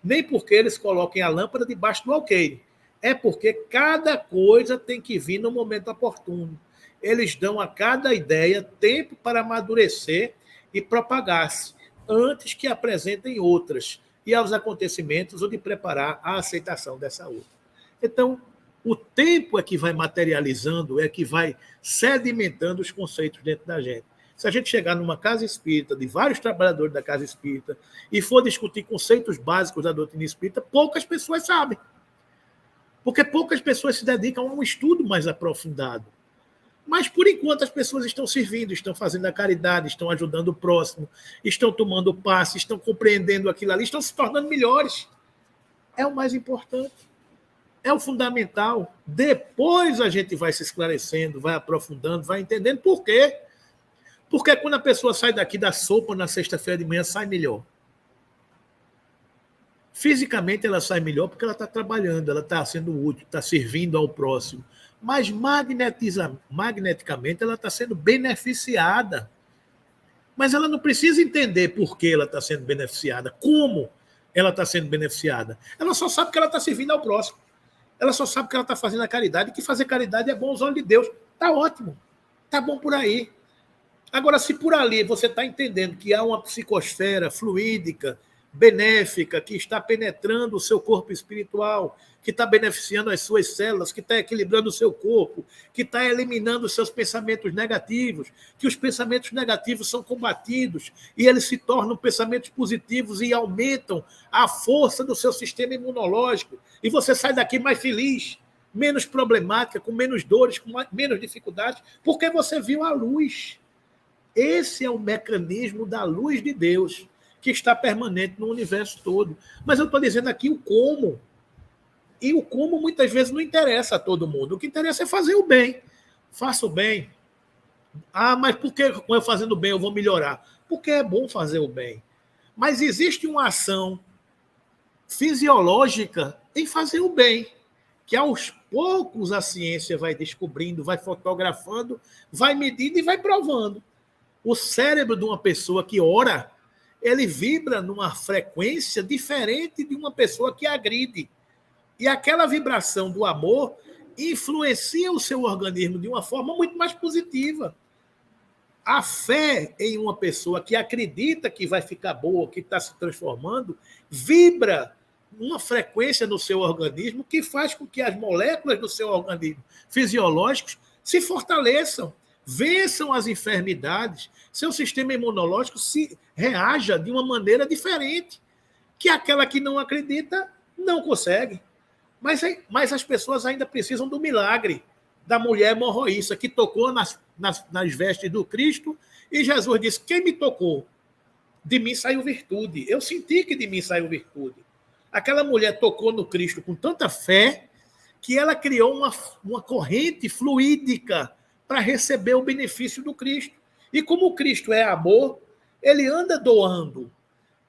nem porque eles coloquem a lâmpada debaixo do alqueire. É porque cada coisa tem que vir no momento oportuno. Eles dão a cada ideia tempo para amadurecer e propagar-se, antes que apresentem outras, e aos acontecimentos o de preparar a aceitação dessa outra. Então, o tempo é que vai materializando, é que vai sedimentando os conceitos dentro da gente. Se a gente chegar numa casa espírita, de vários trabalhadores da casa espírita, e for discutir conceitos básicos da doutrina espírita, poucas pessoas sabem. Porque poucas pessoas se dedicam a um estudo mais aprofundado. Mas, por enquanto, as pessoas estão servindo, estão fazendo a caridade, estão ajudando o próximo, estão tomando passe, estão compreendendo aquilo ali, estão se tornando melhores. É o mais importante. É o fundamental. Depois a gente vai se esclarecendo, vai aprofundando, vai entendendo por quê. Porque quando a pessoa sai daqui da sopa na sexta-feira de manhã, sai melhor. Fisicamente ela sai melhor porque ela está trabalhando, ela está sendo útil, está servindo ao próximo. Mas magneticamente ela está sendo beneficiada. Mas ela não precisa entender por que ela está sendo beneficiada, como ela está sendo beneficiada. Ela só sabe que ela está servindo ao próximo. Ela só sabe que ela está fazendo a caridade, e que fazer caridade é bom aos olhos de Deus. Está ótimo, está bom por aí. Agora, se por ali você está entendendo que há uma psicosfera fluídica, benéfica, que está penetrando o seu corpo espiritual, que está beneficiando as suas células, que está equilibrando o seu corpo, que está eliminando os seus pensamentos negativos, que os pensamentos negativos são combatidos e eles se tornam pensamentos positivos e aumentam a força do seu sistema imunológico, e você sai daqui mais feliz, menos problemática, com menos dores, com menos dificuldades, porque você viu a luz. Esse é o mecanismo da luz de Deus, que está permanente no universo todo. Mas eu estou dizendo aqui o como. E o como muitas vezes não interessa a todo mundo. O que interessa é fazer o bem. Faça o bem. Ah, mas por que eu fazendo o bem eu vou melhorar? Porque é bom fazer o bem. Mas existe uma ação fisiológica em fazer o bem, que aos poucos a ciência vai descobrindo, vai fotografando, vai medindo e vai provando. O cérebro de uma pessoa que ora, ele vibra numa frequência diferente de uma pessoa que agride. E aquela vibração do amor influencia o seu organismo de uma forma muito mais positiva. A fé em uma pessoa que acredita que vai ficar boa, que está se transformando, vibra uma frequência no seu organismo que faz com que as moléculas do seu organismo fisiológicos se fortaleçam, vençam as enfermidades, seu sistema imunológico se reaja de uma maneira diferente, que aquela que não acredita não consegue. Mas as pessoas ainda precisam do milagre da mulher hemorroíça, que tocou nas vestes do Cristo, e Jesus disse: quem me tocou? De mim saiu virtude. Eu senti que de mim saiu virtude. Aquela mulher tocou no Cristo com tanta fé que ela criou uma corrente fluídica para receber o benefício do Cristo. E como o Cristo é amor, ele anda doando.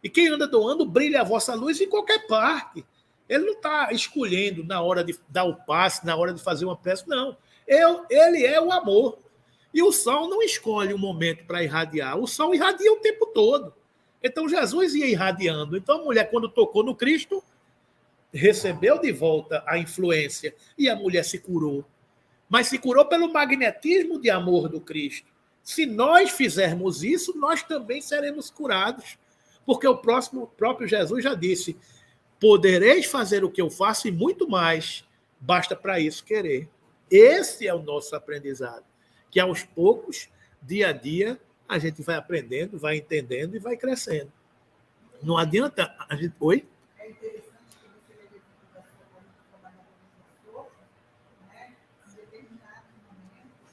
E quem anda doando brilha a vossa luz em qualquer parte. Ele não está escolhendo na hora de dar o passe, na hora de fazer uma prece, não. Ele é o amor. E o sol não escolhe um momento para irradiar. O sol irradia o tempo todo. Então Jesus ia irradiando. Então a mulher, quando tocou no Cristo, recebeu de volta a influência e a mulher se curou. Mas se curou pelo magnetismo de amor do Cristo. Se nós fizermos isso, nós também seremos curados. Porque o próprio Jesus já disse: podereis fazer o que eu faço e muito mais, basta para isso querer. Esse é o nosso aprendizado, que aos poucos, dia a dia, a gente vai aprendendo, vai entendendo e vai crescendo. Não adianta a gente... Oi? É interessante que você lê da sua trabalhadora, né? Em determinados momentos,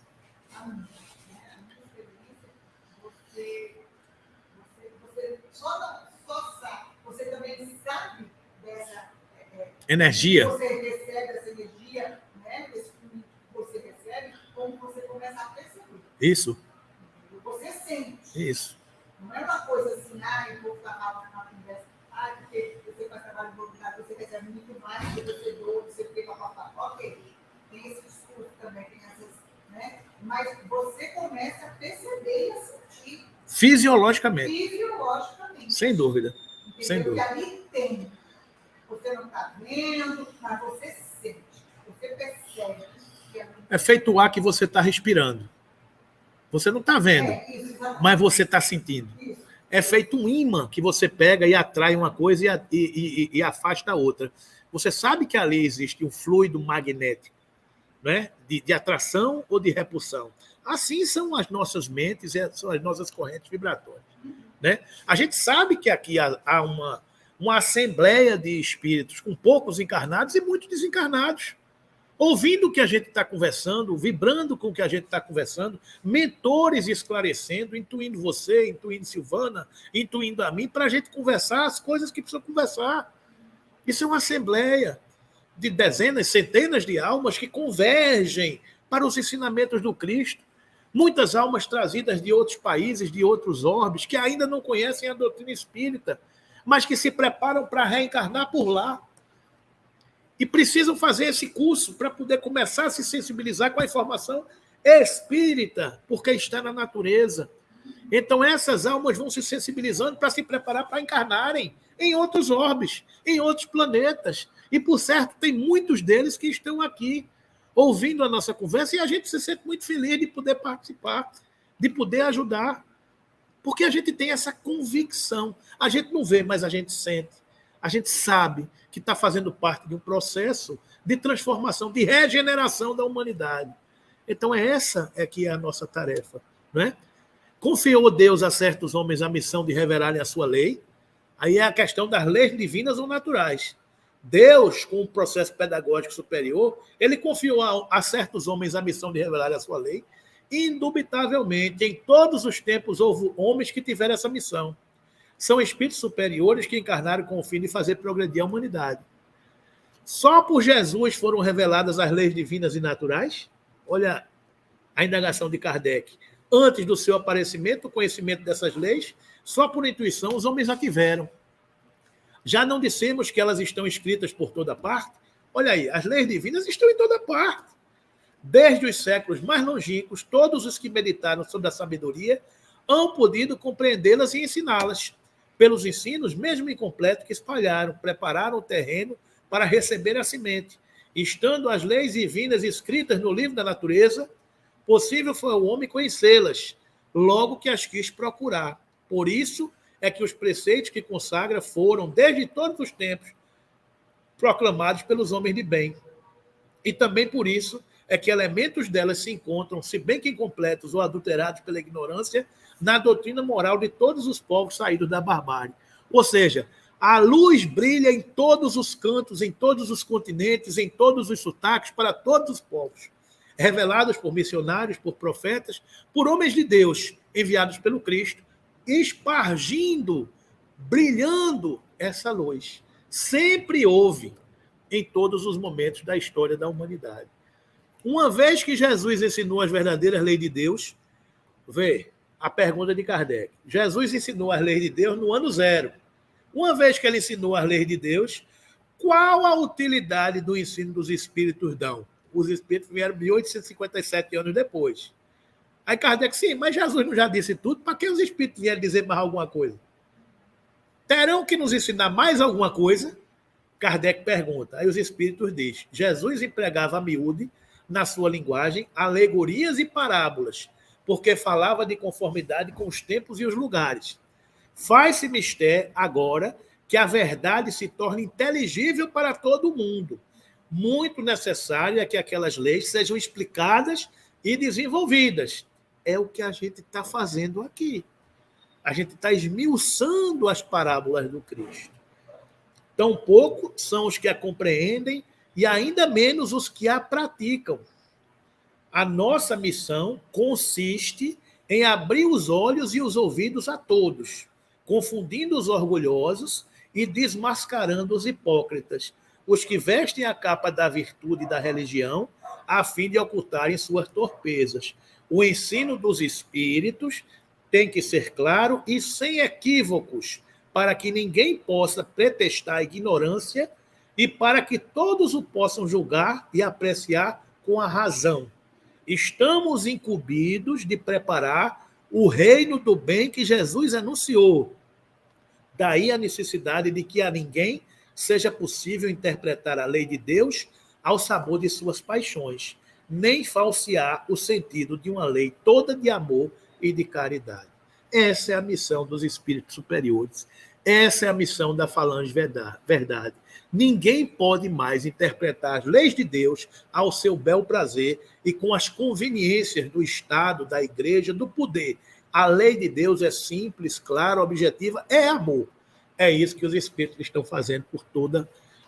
a minha experiência, você só sabe, você também sabe dessa energia. Você recebe essa energia, né? Esse fluido que você recebe, como você começa a perceber. Isso. Você sente. Isso. Não é uma coisa assim, eu vou ficar mal na conversa, porque você faz trabalho voluntário, você recebe muito mais, porque você doa, você fica papapá. Ok, tem esse discurso também, tem essas, né? Mas você começa a perceber e a sentir. Fisiologicamente. Fisiologicamente. Sem dúvida. Entendeu? Sem dúvida. Que ali tem. Você não está vendo, mas você sente. Você percebe. Que é feito o ar que você está respirando. Você não está vendo, mas você está sentindo. Isso. É feito um imã que você pega e atrai uma coisa e afasta a outra. Você sabe que ali existe um fluido magnético, né? de atração ou de repulsão. Assim são as nossas mentes, são as nossas correntes vibratórias. Né? A gente sabe que aqui há uma assembleia de espíritos com poucos encarnados e muitos desencarnados. Ouvindo o que a gente está conversando, vibrando com o que a gente está conversando, mentores esclarecendo, intuindo você, intuindo Silvana, intuindo a mim, para a gente conversar as coisas que precisam conversar. Isso é uma assembleia de dezenas, centenas de almas que convergem para os ensinamentos do Cristo. Muitas almas trazidas de outros países, de outros orbes, que ainda não conhecem a doutrina espírita, mas que se preparam para reencarnar por lá. E precisam fazer esse curso para poder começar a se sensibilizar com a informação espírita, porque está na natureza. Então, essas almas vão se sensibilizando para se preparar para encarnarem em outros orbes, em outros planetas. E, por certo, tem muitos deles que estão aqui, ouvindo a nossa conversa, e a gente se sente muito feliz de poder participar, de poder ajudar, porque a gente tem essa convicção. A gente não vê, mas a gente sente. A gente sabe que está fazendo parte de um processo de transformação, de regeneração da humanidade. Então, essa que é a nossa tarefa. Não é? Confiou Deus a certos homens a missão de revelarem a sua lei. Aí é a questão das leis divinas ou naturais. Deus, com um processo pedagógico superior, ele confiou a certos homens a missão de revelarem a sua lei. Indubitavelmente, em todos os tempos, houve homens que tiveram essa missão. São espíritos superiores que encarnaram com o fim de fazer progredir a humanidade. Só por Jesus foram reveladas as leis divinas e naturais? Olha a indagação de Kardec. Antes do seu aparecimento, o conhecimento dessas leis, só por intuição os homens a tiveram. Já não dissemos que elas estão escritas por toda parte? Olha aí, as leis divinas estão em toda parte. Desde os séculos mais longínquos, todos os que meditaram sobre a sabedoria hão podido compreendê-las e ensiná-las, pelos ensinos, mesmo incompletos, que espalharam, prepararam o terreno para receber a semente. Estando as leis divinas escritas no livro da natureza, possível foi ao homem conhecê-las, logo que as quis procurar. Por isso é que os preceitos que consagra foram, desde todos os tempos, proclamados pelos homens de bem. E também por isso é que elementos delas se encontram, se bem que incompletos ou adulterados pela ignorância, na doutrina moral de todos os povos saídos da barbárie. Ou seja, a luz brilha em todos os cantos, em todos os continentes, em todos os sotaques, para todos os povos, revelados por missionários, por profetas, por homens de Deus, enviados pelo Cristo, espargindo, brilhando essa luz. Sempre houve em todos os momentos da história da humanidade. Uma vez que Jesus ensinou as verdadeiras leis de Deus, vê a pergunta de Kardec. Jesus ensinou as leis de Deus no ano zero. Uma vez que ele ensinou as leis de Deus, qual a utilidade do ensino dos espíritos dão? Os espíritos vieram 1857 anos depois. Aí Kardec, sim, mas Jesus não já disse tudo? Para que os espíritos vieram dizer mais alguma coisa? Terão que nos ensinar mais alguma coisa? Kardec pergunta. Aí os espíritos dizem, Jesus empregava a miúde, na sua linguagem, alegorias e parábolas, porque falava de conformidade com os tempos e os lugares. Faz-se mister agora que a verdade se torne inteligível para todo mundo. Muito necessário é que aquelas leis sejam explicadas e desenvolvidas. É o que a gente está fazendo aqui. A gente está esmiuçando as parábolas do Cristo. Tão pouco são os que a compreendem e ainda menos os que a praticam. A nossa missão consiste em abrir os olhos e os ouvidos a todos, confundindo os orgulhosos e desmascarando os hipócritas, os que vestem a capa da virtude e da religião, a fim de ocultarem suas torpezas. O ensino dos espíritos tem que ser claro e sem equívocos, para que ninguém possa pretextar ignorância e para que todos o possam julgar e apreciar com a razão. Estamos incumbidos de preparar o reino do bem que Jesus anunciou. Daí a necessidade de que a ninguém seja possível interpretar a lei de Deus ao sabor de suas paixões, nem falsear o sentido de uma lei toda de amor e de caridade. Essa é a missão dos espíritos superiores. Essa é a missão da Falange Verdade. Ninguém pode mais interpretar as leis de Deus ao seu bel prazer e com as conveniências do Estado, da Igreja, do poder. A lei de Deus é simples, clara, objetiva, é amor. É isso que os espíritos estão fazendo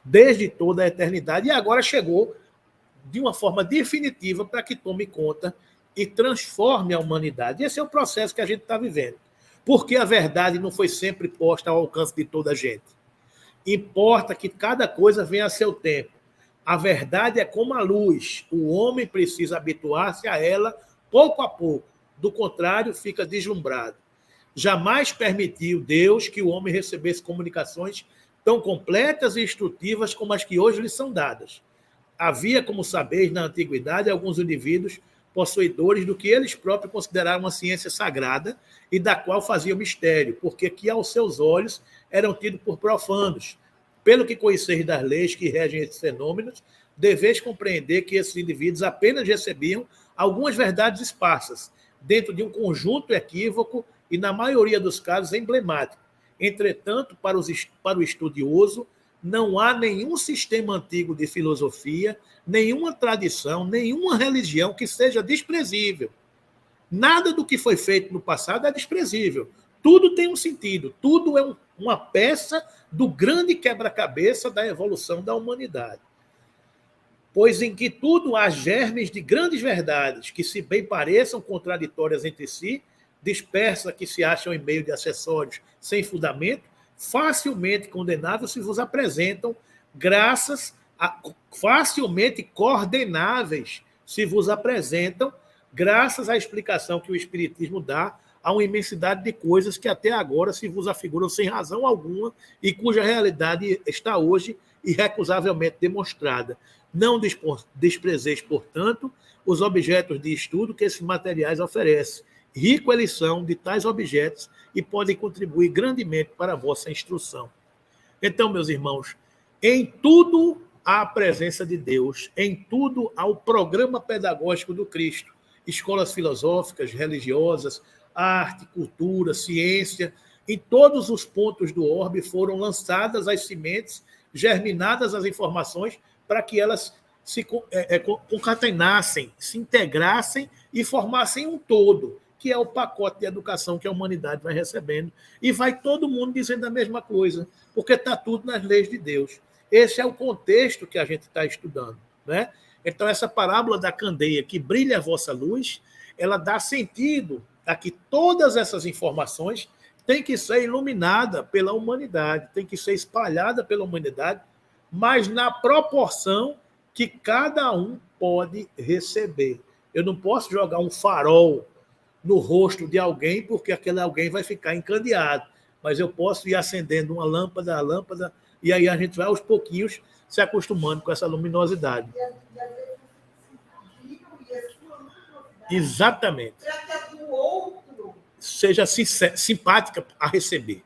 desde toda a eternidade e agora chegou de uma forma definitiva para que tome conta e transforme a humanidade. Esse é o processo que a gente está vivendo. Porque a verdade não foi sempre posta ao alcance de toda a gente. Importa que cada coisa venha a seu tempo. A verdade é como a luz. O homem precisa habituar-se a ela pouco a pouco. Do contrário, fica deslumbrado. Jamais permitiu Deus que o homem recebesse comunicações tão completas e instrutivas como as que hoje lhe são dadas. Havia, como sabeis, na antiguidade, alguns indivíduos possuidores do que eles próprios consideraram uma ciência sagrada e da qual faziam mistério, porque que aos seus olhos eram tidos por profanos. Pelo que conheceis das leis que regem esses fenômenos, deveis compreender que esses indivíduos apenas recebiam algumas verdades esparsas, dentro de um conjunto equívoco e, na maioria dos casos, emblemático. Entretanto, para o estudioso, não há nenhum sistema antigo de filosofia, nenhuma tradição, nenhuma religião que seja desprezível. Nada do que foi feito no passado é desprezível. Tudo tem um sentido, tudo é uma peça do grande quebra-cabeça da evolução da humanidade. Pois em que tudo há germes de grandes verdades, que se bem pareçam contraditórias entre si, dispersas que se acham em meio de acessórios sem fundamento, facilmente condenáveis se vos apresentam, facilmente coordenáveis se vos apresentam, graças à explicação que o Espiritismo dá a uma imensidade de coisas que até agora se vos afiguram sem razão alguma e cuja realidade está hoje irrecusavelmente demonstrada. Não desprezeis, portanto, os objetos de estudo que esses materiais oferecem. Rico eles são de tais objetos e podem contribuir grandemente para a vossa instrução. Então, meus irmãos, em tudo há a presença de Deus, em tudo há o programa pedagógico do Cristo. Escolas filosóficas, religiosas, arte, cultura, ciência, em todos os pontos do orbe foram lançadas as sementes, germinadas as informações para que elas se concatenassem, se integrassem e formassem um todo, que é o pacote de educação que a humanidade vai recebendo, e vai todo mundo dizendo a mesma coisa, porque está tudo nas leis de Deus. Esse é o contexto que a gente está estudando, né? Então, essa parábola da candeia, que brilha a vossa luz, ela dá sentido a que todas essas informações tem que ser iluminada pela humanidade, tem que ser espalhada pela humanidade, mas na proporção que cada um pode receber. Eu não posso jogar um farol no rosto de alguém, porque aquele alguém vai ficar encandeado. Mas eu posso ir acendendo uma lâmpada a lâmpada, e aí a gente vai aos pouquinhos se acostumando com essa luminosidade. Exatamente. Seja simpática a receber.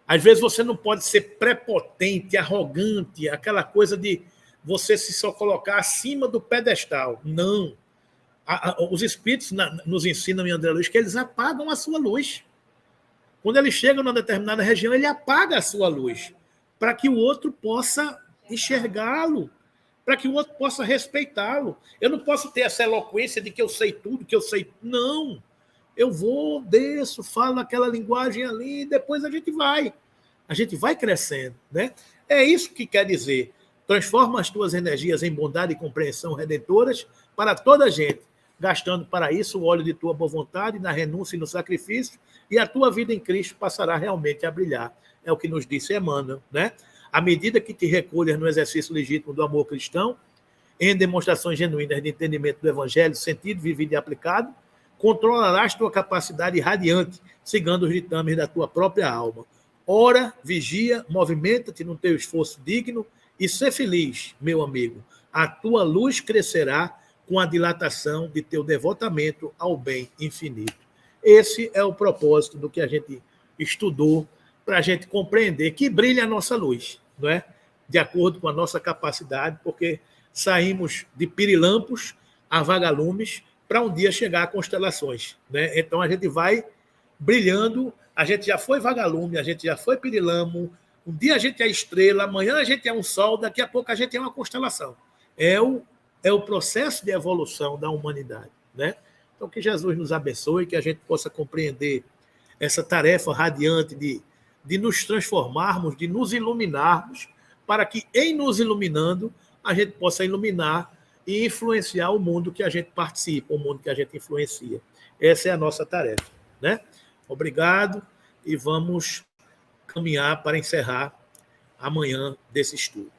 Às vezes você não pode ser prepotente, arrogante, aquela coisa de você se só colocar acima do pedestal. Não. Os espíritos nos ensinam em André Luiz que eles apagam a sua luz. Quando eles chegam numa determinada região, ele apaga a sua luz, para que o outro possa enxergá-lo, para que o outro possa respeitá-lo. Eu não posso ter essa eloquência de que eu sei tudo, que eu sei... Não. Eu vou, desço, falo aquela linguagem ali, e depois a gente vai crescendo, né? É isso que quer dizer. Transforma as tuas energias em bondade e compreensão redentoras para toda a gente, gastando para isso o óleo de tua boa vontade, na renúncia e no sacrifício, e a tua vida em Cristo passará realmente a brilhar. É o que nos disse Emmanuel, né? À medida que te recolhas no exercício legítimo do amor cristão, em demonstrações genuínas de entendimento do Evangelho, sentido, vivido e aplicado, controlarás tua capacidade radiante, seguindo os ditames da tua própria alma. Ora, vigia, movimenta-te no teu esforço digno e ser feliz, meu amigo. A tua luz crescerá com a dilatação de teu devotamento ao bem infinito. Esse é o propósito do que a gente estudou, para a gente compreender que brilha a nossa luz, não é? De acordo com a nossa capacidade, porque saímos de pirilampos a vagalumes para um dia chegar a constelações, né? Então a gente vai brilhando, a gente já foi vagalume, a gente já foi pirilamo, um dia a gente é estrela, amanhã a gente é um sol, daqui a pouco a gente é uma constelação. É o processo de evolução da humanidade, né? Então que Jesus nos abençoe, que a gente possa compreender essa tarefa radiante de nos transformarmos, de nos iluminarmos, para que em nos iluminando a gente possa iluminar e influenciar o mundo que a gente participa, o mundo que a gente influencia. Essa é a nossa tarefa, né? Obrigado e vamos caminhar para encerrar amanhã desse estudo.